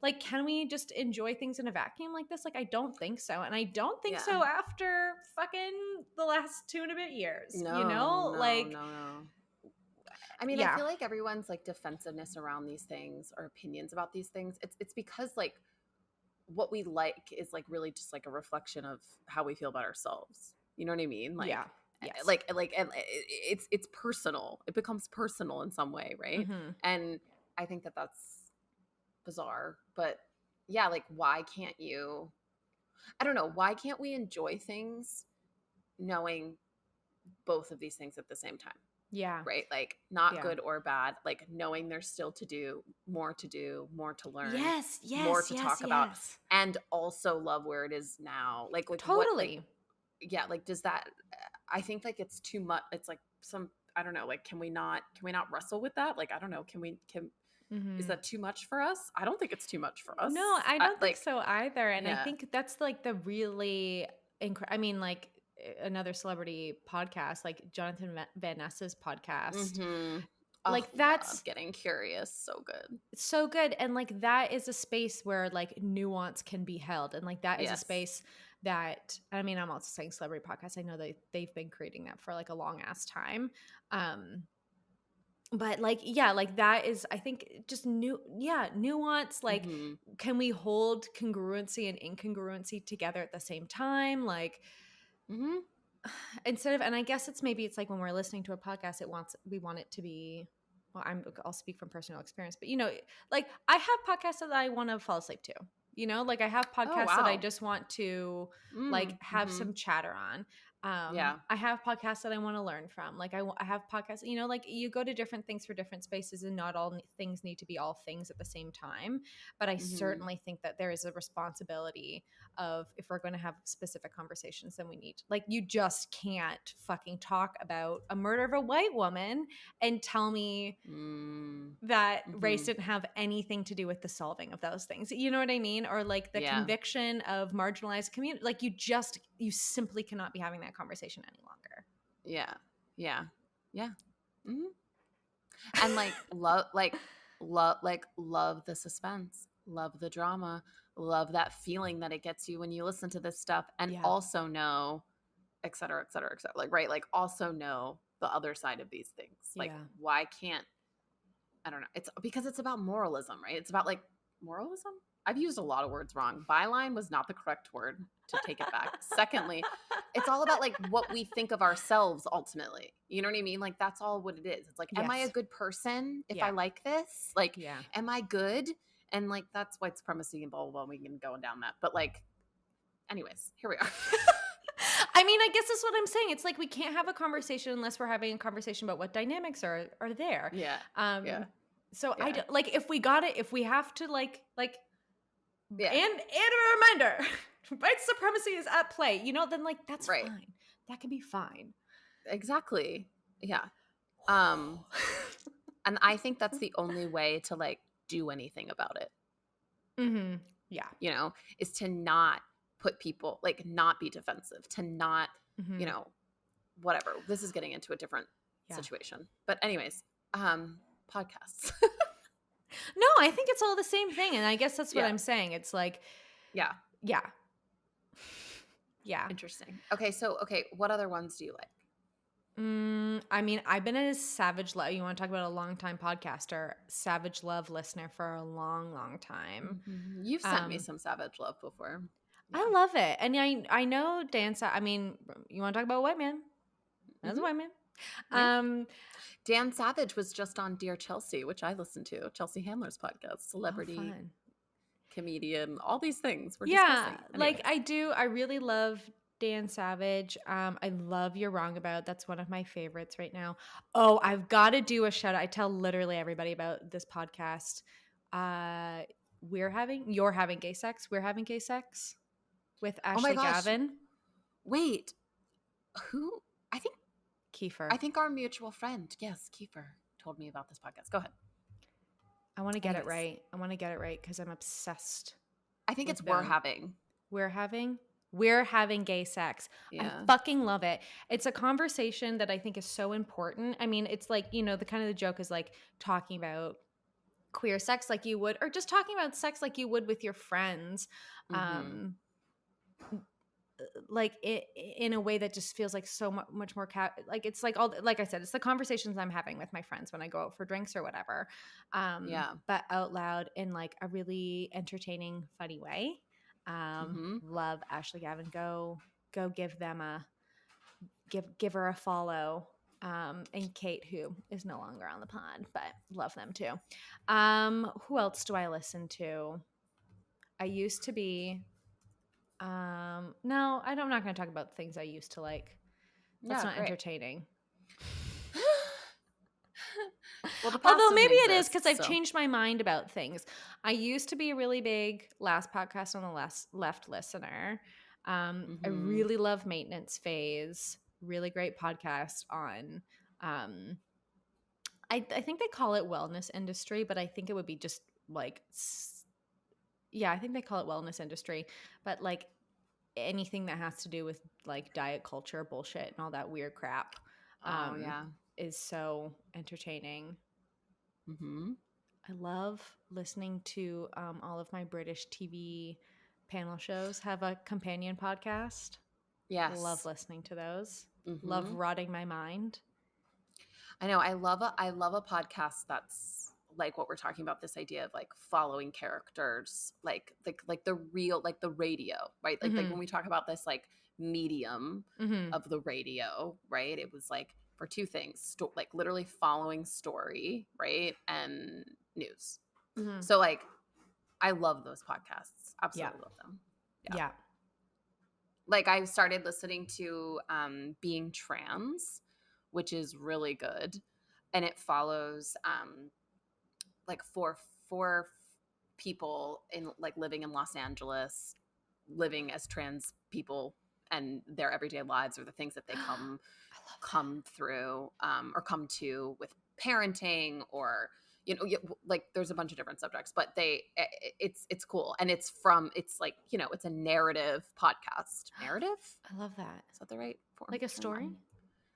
like, can we just enjoy things in a vacuum like this? Like, I don't think so. And I don't think so after fucking the last 2 and a bit years, No. I mean, I feel like everyone's like defensiveness around these things or opinions about these things, it's because like what we like is like really just like a reflection of how we feel about ourselves. You know what I mean? Like, Yeah. Yes. It's personal. It becomes personal in some way, right? Mm-hmm. And I think that that's bizarre. But yeah, like, why can't you? I don't know. Why can't we enjoy things knowing both of these things at the same time? Yeah. Right? Like, not Yeah. good or bad, like knowing there's still to do, more to learn, Yes. more Yes. to Yes. talk about, Yes. and also love where it is now. Like what, like, Totally. yeah, like, does that, I think, like, it's too much. It's like I don't know, like, can we not wrestle with that? Like, I don't know, is Mm-hmm. that too much for us? I don't think it's too much for us. No, I don't think Like, so either. And I yeah. think that's like the really I mean, like another celebrity podcast, like Jonathan Van Ness's podcast. Mm-hmm. Oh, Like that's love Getting Curious. So good. so good. And like that is a space where like nuance can be held. And like that is a Yes. space that, I mean, I'm also saying celebrity podcasts. I know they've been creating that for like a long ass time. But like, yeah, like that is, I think, just nuance. Like, Mm-hmm. can we hold congruency and incongruency together at the same time? Like, Mm-hmm. instead of, and I guess it's like when we're listening to a podcast, we want it to be, well, I'll speak from personal experience, but like I have podcasts that I want to fall asleep to, like I have Oh, podcasts that I wow. just want to like have Mm-hmm. some chatter on. Yeah. I have podcasts that I want to learn from. Like I have podcasts, like you go to different things for different spaces, and not all things need to be all things at the same time. But I Mm-hmm. certainly think that there is a responsibility of, if we're going to have specific conversations, then we need, like, you just can't fucking talk about a murder of a white woman and tell me that race Mm-hmm. didn't have anything to do with the solving of those things. You know what I mean? Or like the Yeah. conviction of marginalized community. Like you simply cannot be having that conversation any longer. Yeah. Yeah. Yeah. Mm-hmm. And like love the suspense, love the drama, love that feeling that it gets you when you listen to this stuff, and Yeah. also know, et cetera, et cetera, et cetera. Like, right, like, also know the other side of these things. Like, Yeah. why can't, I don't know. It's because it's about moralism, right? It's about like moralism. I've used a lot of words wrong. Byline was not the correct word, to take it back. Secondly, it's all about like what we think of ourselves ultimately. You know what I mean? Like, that's all what it is. It's like, am I a Yes. good person if Yeah. I like this? Like, Yeah. am I good? And like, that's white supremacy and blah, blah, blah. We can go down that. But like, anyways, here we are. I mean, I guess that's what I'm saying. It's like we can't have a conversation unless we're having a conversation about what dynamics are there. Yeah. Yeah. So Yeah. I don't, like, if we have to like Yeah. and a reminder, white supremacy is at play, then like that's Right. fine. That can be fine. Exactly. Yeah. And I think that's the only way to like do anything about it. Mm-hmm. Yeah. Is to not put people, like, not be defensive, to not, Mm-hmm. Whatever. This is getting into a different situation. But anyways, podcasts. No, I think it's all the same thing. And I guess that's what I'm saying. It's like, yeah. Yeah. Interesting. Okay. So, what other ones do you like? I mean, I've been a Savage Love. You want to talk about a long-time podcaster, Savage Love listener for a long, long time. Mm-hmm. You've sent me some Savage Love before. Yeah. I love it. And I know I mean, you want to talk about a white man? That's a white man. Yeah. Dan Savage was just on Dear Chelsea, which I listened to, Chelsea Handler's podcast, celebrity, comedian, all these things we're discussing. Anyway. Like I really love Dan Savage. I love You're Wrong About. That's one of my favorites right now. Oh, I've got to do a shout out. I tell literally everybody about this podcast. You're having gay sex. We're having gay sex with Ashley Gavin. Wait, who? I think Kiefer. I think our mutual friend, yes, Kiefer, told me about this podcast. Go ahead. I want to get it right. I want to get it right because I'm obsessed. I think it's We're Having. We're having gay sex. Yeah. I fucking love it. It's a conversation that I think is so important. I mean, it's like, the kind of the joke is like talking about queer sex like you would, or just talking about sex like you would with your friends. Mm-hmm. Like in a way that just feels like so much more like it's like like I said, it's the conversations I'm having with my friends when I go out for drinks or whatever. But out loud in like a really entertaining, funny way. Love Ashley Gavin. Go give them a give her a follow. And Kate, who is no longer on the pod, but love them too. Who else do I listen to? I used to be. No, I'm not going to talk about things I used to like. That's not entertaining. Well, the past although maybe exist, it is because I've changed my mind about things. I used to be a really big Last Podcast on the Left listener. I really love Maintenance Phase. Really great podcast on. I think they call it wellness industry, but I think it would be just like, yeah, I think they call it wellness industry, but like anything that has to do with like diet culture bullshit and all that weird crap. Is so entertaining. I love listening to all of my British TV panel shows have a companion podcast. Yes. Love listening to those. Love rotting my mind. I know. I love a podcast that's like what we're talking about, this idea of like following characters, like the real, like the radio, right? Like when we talk about this like medium of the radio, right? It was like for two things, like literally following story, right? And news. So like I love those podcasts. Absolutely love them. Yeah. Like I started listening to Being Trans, which is really good. And it follows like four people in like living in Los Angeles, living as trans people, and their everyday lives, or the things that they come through or come to with parenting, or like there's a bunch of different subjects, but it's cool, and it's like it's a narrative podcast. Narrative? I love that. Is that the right form? Like a story?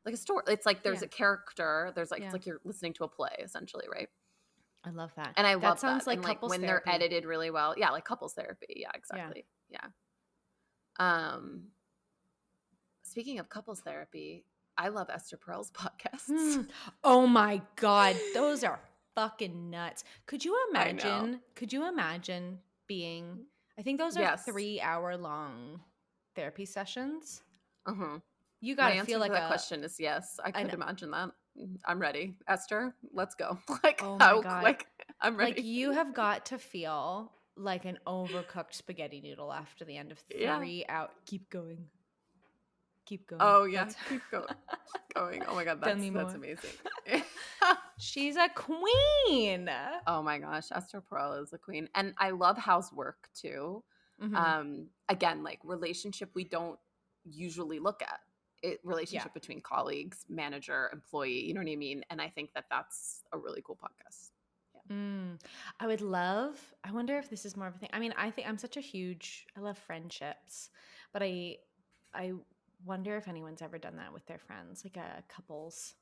Like a story. It's like there's a character. There's like it's like you're listening to a play essentially, right? I love that. And I love that. Sounds like and couples when therapy. they're edited really well. Yeah, like couples therapy. Yeah, exactly. Yeah. Speaking of couples therapy, I love Esther Perel's podcasts. Oh my God. Those are fucking nuts. Could you imagine? Could you imagine being, I think those are 3-hour long therapy sessions. You got to feel like that question is yes. I could imagine that. I'm ready. Esther, let's go. Like, oh my God. Like, I'm ready. Like, you have got to feel like an overcooked spaghetti noodle after the end of 3 hours. Keep going. Keep going. Oh, yeah. Keep going. Oh, my God. That's amazing. She's a queen. Oh, my gosh. Esther Perel is a queen. And I love housework, too. Again, like, relationship we don't usually look at. Relationship between colleagues, manager, employee, you know what I mean? And I think that that's a really cool podcast. I wonder if this is more of a thing. I mean, I love friendships, but I wonder if anyone's ever done that with their friends, like a couples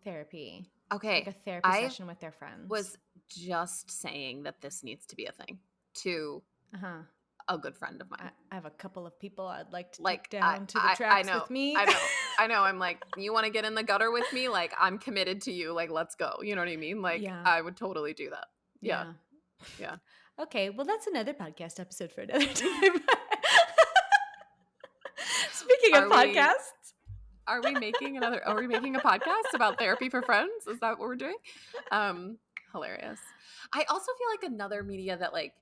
therapy. Okay. Like a therapy session with their friends. Was just saying that this needs to be a thing to a good friend of mine. I have a couple of people I'd like to take down to the tracks with me. I know. I'm like, you want to get in the gutter with me? Like, I'm committed to you. Like, let's go. You know what I mean? Like, I would totally do that. Yeah. Okay. Well, that's another podcast episode for another time. Speaking of podcasts. Are we making a podcast about therapy for friends? Is that what we're doing? Hilarious. I also feel like another media that like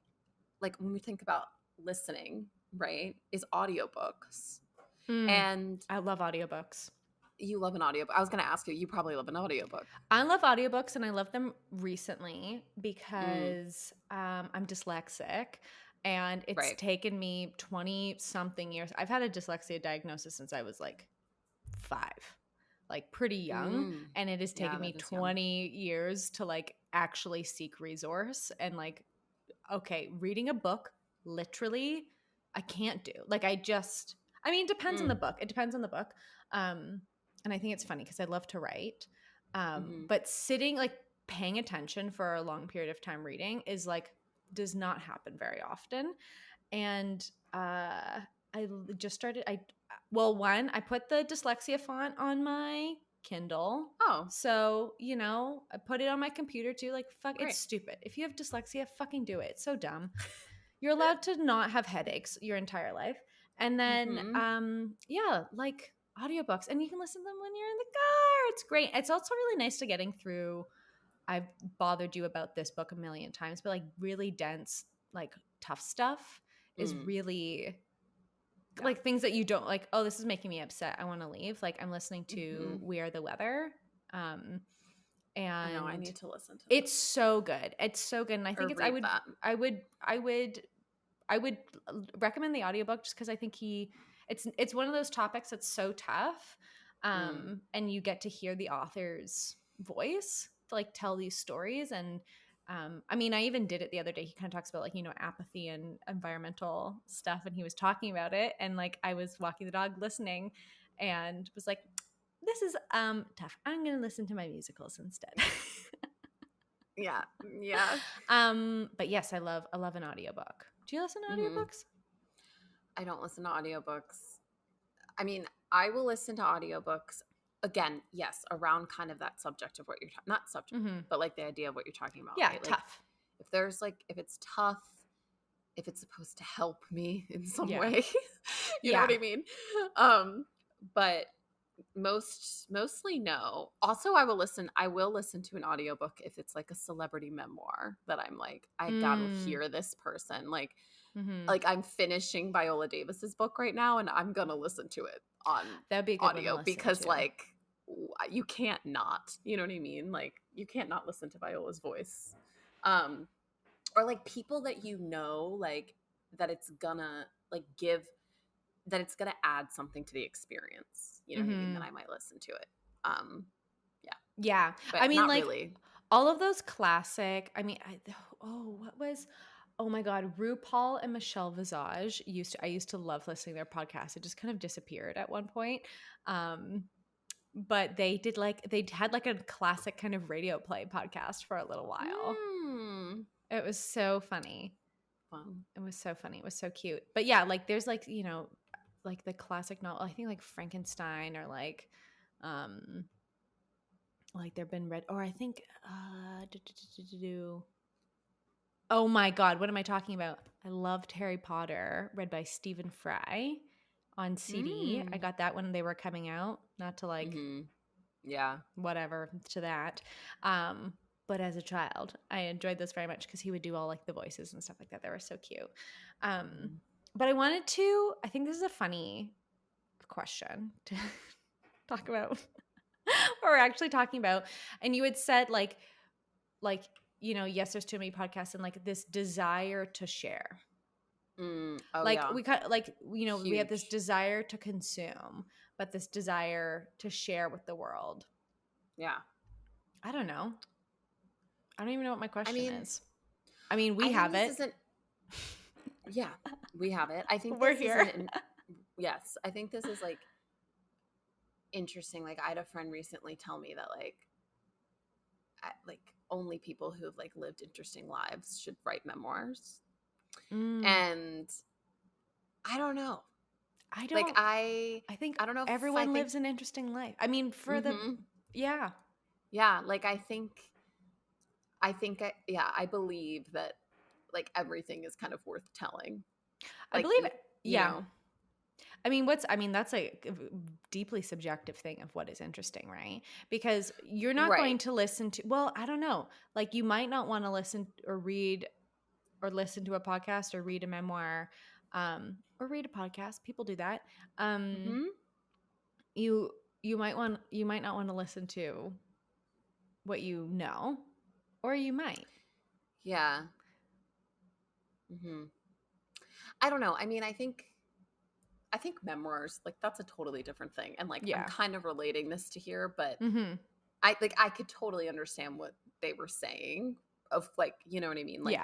when we think about listening, right, is audiobooks. And I love audiobooks. You love an audiobook. I was going to ask you, you probably love an audiobook. I love audiobooks, and I love them recently because I'm dyslexic, and it's taken me 20-something years. I've had a dyslexia diagnosis since I was like 5, like pretty young, and it has taken me 20 years to like actually seek resource. And like, okay, reading a book, literally, I can't do. Like, it depends on the book. It depends on the book. And I think it's funny because I love to write. But sitting, like paying attention for a long period of time reading is like, does not happen very often. And I just started, I put the dyslexia font on my Kindle. Oh. So, I put it on my computer too. Like, fuck, it's stupid. If you have dyslexia, fucking do it. It's so dumb. You're allowed to not have headaches your entire life. And then, like audiobooks, and you can listen to them when you're in the car. It's great. It's also really nice to getting through. I've bothered you about this book a million times, but like really dense, like tough stuff is really like things that you don't like. Oh, this is making me upset. I want to leave. Like I'm listening to We Are the Weather. And I know I need to listen to it's so good. It's so good. And I think I would recommend the audiobook just because I think it's one of those topics that's so tough. And you get to hear the author's voice to like tell these stories. And I mean, I even did it the other day. He kind of talks about like, you know, apathy and environmental stuff. And he was talking about it. And like, I was walking the dog listening and was like, this is tough. I'm going to listen to my musicals instead. Yeah. But yes, I love an audiobook. Do you listen to audiobooks? I don't listen to audiobooks. I mean, I will listen to audiobooks again, yes, around kind of that subject of what you're not subject, but like the idea of what you're talking about. Yeah, right? tough. Like, if there's like, if it's tough, if it's supposed to help me in some way, you know what I mean? But mostly no. Also, I will listen to an audiobook if it's like a celebrity memoir that I'm like, I gotta hear this person. Like I'm finishing Viola Davis's book right now, and I'm gonna listen to it on That'd be a good audio because like you can't not, you know what I mean? Like you can't not listen to Viola's voice. Or like people that you know, like that it's gonna like that it's gonna add something to the experience. You know what I mean? That I might listen to it. Yeah. But I mean, not like really. all of those classic. I mean, oh my God, RuPaul and Michelle Visage I used to love listening to their podcast. It just kind of disappeared at one point. But they had like a classic kind of radio play podcast for a little while. It was so funny. It was so funny. It was so cute. But yeah, like there's like, you know, like the classic novel, I think like Frankenstein or like there've been read, or I think oh my God, what am I talking about? I loved Harry Potter, read by Stephen Fry on CD. I got that when they were coming out, not to like whatever to that. But as a child, I enjoyed this very much because he would do all like the voices and stuff like that. They were so cute. But I think this is a funny question to talk about what we're actually talking about. And you had said like, you know, yes, there's too many podcasts and like this desire to share. We kind of like, you know, we have this desire to consume, but this desire to share with the world. Yeah. I don't know. I don't even know what my question is. I mean, we have it. Yeah, we have it. I think we're here. Yes, I think this is like interesting. Like I had a friend recently tell me that like only people who have like lived interesting lives should write memoirs. And I don't know. I don't know. Everyone lives an interesting life. I mean, for yeah. Like I believe that like everything is kind of worth telling. Like, I believe it. Yeah. You know? I mean, that's a deeply subjective thing of what is interesting, right? Because you're not going to listen to, well, I don't know. Like you might not want to listen or read or listen to a podcast or read a memoir, or read a podcast. People do that. You might not want to listen to what you know, or you might. Yeah. I don't know. I mean, I think memoirs, like that's a totally different thing. And like I'm kind of relating this to here, but I could totally understand what they were saying of like, you know what I mean? Like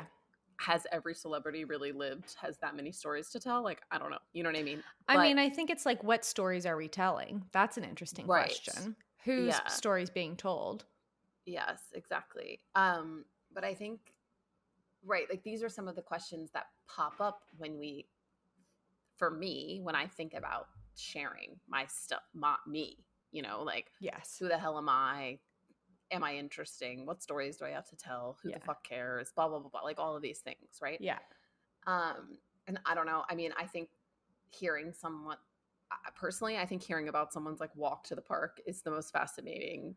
has every celebrity really lived, has that many stories to tell? Like, I don't know. You know what I mean? I mean, I think it's like, what stories are we telling? That's an interesting question. Whose stories being told? Yes, exactly. But I think, like these are some of the questions that pop up for me, when I think about sharing my stuff, me, you know, like, who the hell am I? Am I interesting? What stories do I have to tell? Who the fuck cares? Blah, blah, blah, blah. Like all of these things, right? Yeah. And I don't know. I mean, I think hearing personally, I think hearing about someone's like walk to the park is the most fascinating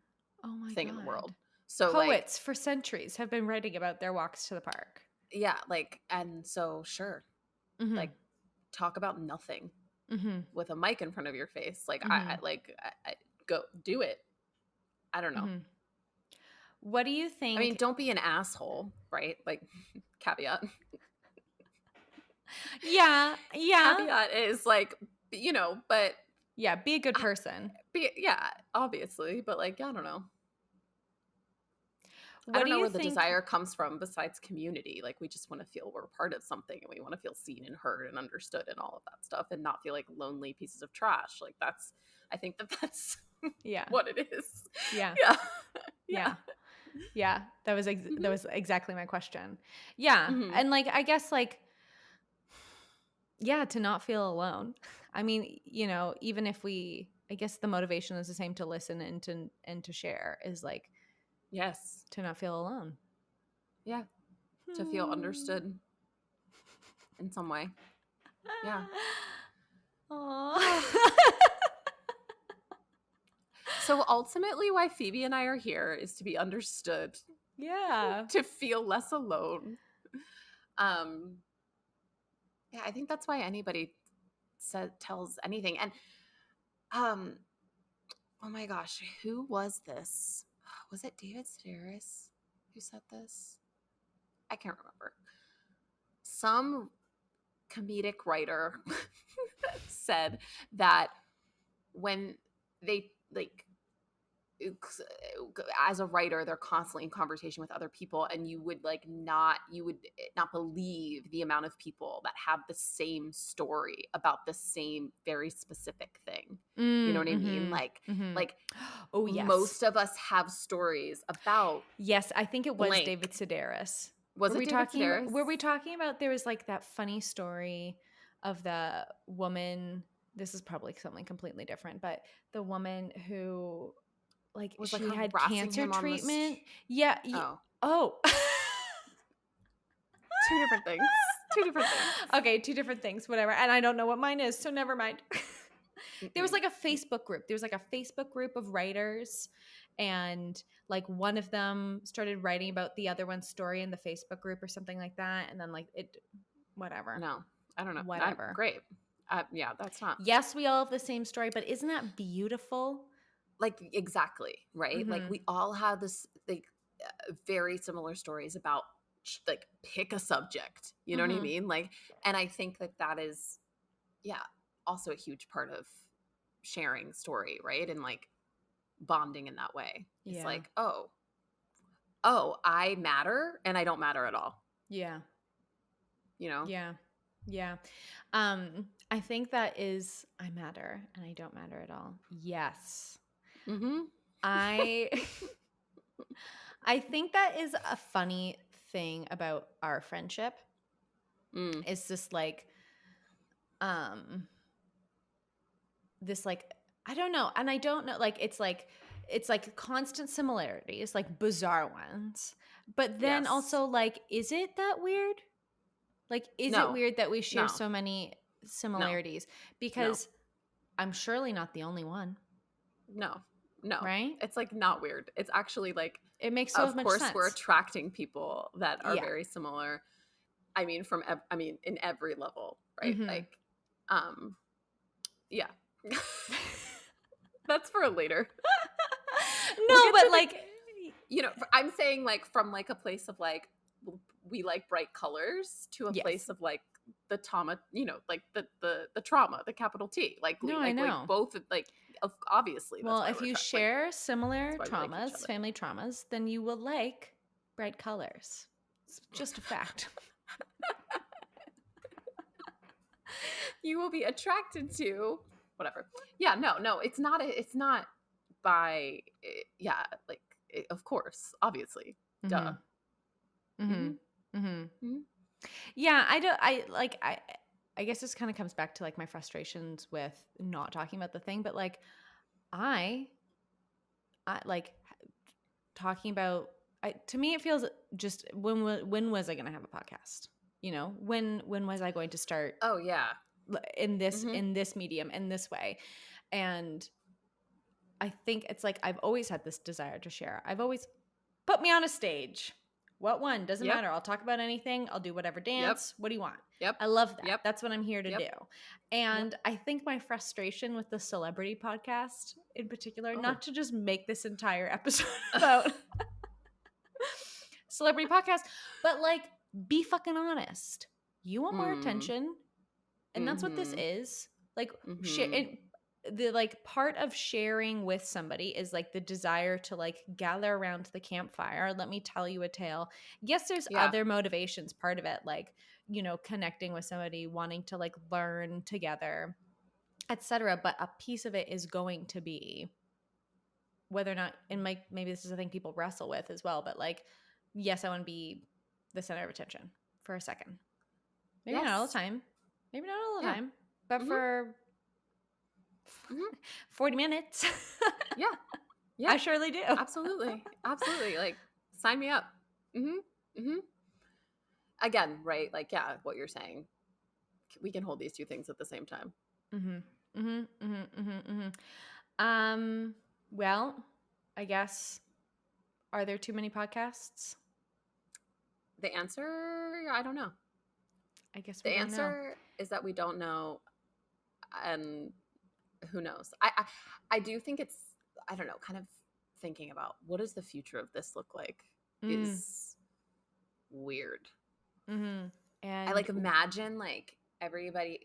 thing in the world. So poets for centuries have been writing about their walks to the park. Yeah, like, and so sure, like talk about nothing with a mic in front of your face. Like I go do it. I don't know. What do you think? I mean, don't be an asshole, right? Like caveat. Yeah. Caveat is like, but yeah, be a good person. Obviously, but like, I don't know. What I don't know where the desire comes from besides community. Like we just want to feel we're part of something, and we want to feel seen and heard and understood and all of that stuff, and not feel like lonely pieces of trash. Like I think that's what it is. Yeah. That was exactly my question. Yeah. And like, I guess like, yeah, to not feel alone. I mean, even if I guess the motivation is the same, to listen and to share, is like, yes, to not feel alone. Yeah. To feel understood in some way. Yeah. So ultimately why Phoebe and I are here is to be understood. Yeah. To feel less alone. Yeah, I think that's why anybody tells anything. And oh my gosh, who was this? Was it David Sedaris who said this? I can't remember. Some comedic writer said that when they like, as a writer, they're constantly in conversation with other people, and you would not believe the amount of people that have the same story about the same very specific thing. You know what I mean? Like oh yes, most of us have stories about. Yes, I think it was blank. David Sedaris. Were we talking about, there was like that funny story of the woman, this is probably something completely different, but the woman who like was she like had cancer treatment. Oh. Two different things. Okay, two different things, whatever. And I don't know what mine is, so never mind. There was like a Facebook group. There was like a Facebook group of writers, and like one of them started writing about the other one's story in the Facebook group or something like that, and then like it, whatever. No, I don't know. Whatever. Great. Yeah, that's not. Yes, we all have the same story, but isn't that beautiful? Like exactly, right? Like we all have this like very similar stories about like pick a subject. You know what I mean? Like, and I think that is, also a huge part of sharing story, right? And like bonding in that way. It's like, oh, I matter and I don't matter at all. Yeah. Yeah. I think that is, I matter and I don't matter at all. Yes. I think that is a funny thing about our friendship. It's just like, this like, I don't know. And I don't know, like, it's like constant similarities, like bizarre ones. But then also like, is it that weird? Like, is it weird that we share so many similarities? Because I'm surely not the only one. No. Right? It's like not weird. It's actually like, it makes so much sense. Of course, we're attracting people that are very similar. I mean, in every level, right? Like, yeah. That's for later. No, but like, I'm saying like from like a place of like, we like bright colors to a place of like the trauma, like the trauma, the capital T. Like, I know. Like both, like, obviously. Well, if you share similar traumas, family traumas, then you will like bright colors. It's just a fact. You will be attracted to whatever. Yeah, no, it's not by, like, of course, obviously. Duh. Yeah, I guess this kind of comes back to like my frustrations with not talking about the thing, but like I like talking about, to me it feels just, when was I going to have a podcast? When was I going to start? Oh yeah. in this medium, in this way. And I think it's like I've always had this desire to share. I've always put me on a stage. What one? Doesn't matter. I'll talk about anything. I'll do whatever dance. What do you want? I love that. That's what I'm here to do. And I think my frustration with the celebrity podcast in particular, not to just make this entire episode about celebrity podcast, but like be fucking honest. You want more attention, and that's what this is. Like the like part of sharing with somebody is like the desire to like gather around the campfire. Let me tell you a tale. Yes, there's other motivations part of it, like, you know, connecting with somebody, wanting to like learn together, etc. But a piece of it is going to be whether or not, and maybe this is a thing people wrestle with as well, but like, yes, I want to be the center of attention for a second. Maybe not all the time. Maybe not all the time. But for 40 minutes. I surely do. Absolutely. Like, sign me up. Again, right? Like, what you're saying. We can hold these two things at the same time. Well, I guess, are there too many podcasts? The answer, I don't know. I guess the answer is that we don't know, and who knows? I do think it's, I don't know, kind of thinking about what does the future of this look like is weird. And I like imagine like everybody,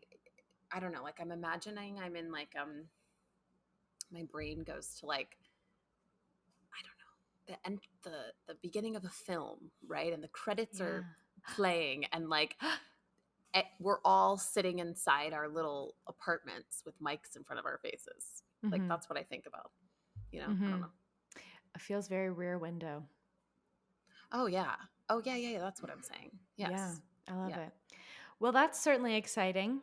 I don't know, like I'm imagining I'm in like my brain goes to like, I don't know, the beginning of a film, right? And the credits are playing, and like we're all sitting inside our little apartments with mics in front of our faces. Like that's what I think about, you know. I don't know. It feels very Rear Window. Oh yeah, that's what I'm saying. Yes. Yeah, I love it. Well, that's certainly exciting.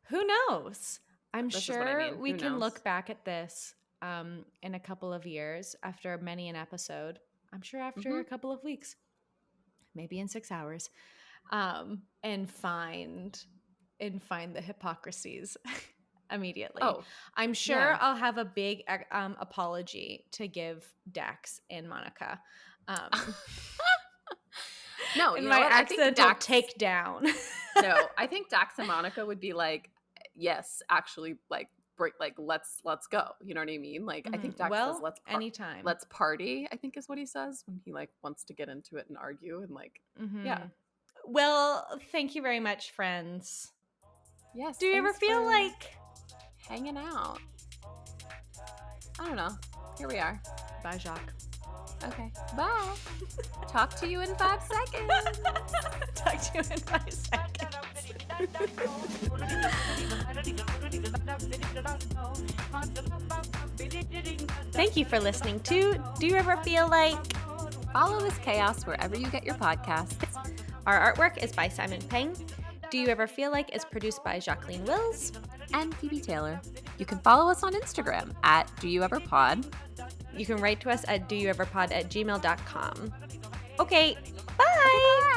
Who knows? I'm sure we can look back at this in a couple of years, after many an episode. I'm sure after a couple of weeks, maybe in 6 hours, and find the hypocrisies immediately. I'm sure I'll have a big apology to give Dax and Monica. No, in my accidental takedown. No, I think Dax and Monica would be like, yes, actually, like, break, like, let's go. You know what I mean? Like, I think Dax says, anytime. Let's party, I think is what he says when he like wants to get into it and argue and like, Well, thank you very much, friends. Yes. Do you ever feel like hanging out? I don't know. Here we are. Bye, Jacque. Okay. Bye. Talk to you in 5 seconds. Talk to you in 5 seconds. Thank you for listening to Do You Ever Feel Like? Follow this chaos wherever you get your podcasts. Our artwork is by Simon Peng. Do You Ever Feel Like is produced by Jacqueline Wills and Phoebe Taylor. You can follow us on Instagram at doyoueverpod. You can write to us at doyoueverpod@gmail.com. Okay, bye!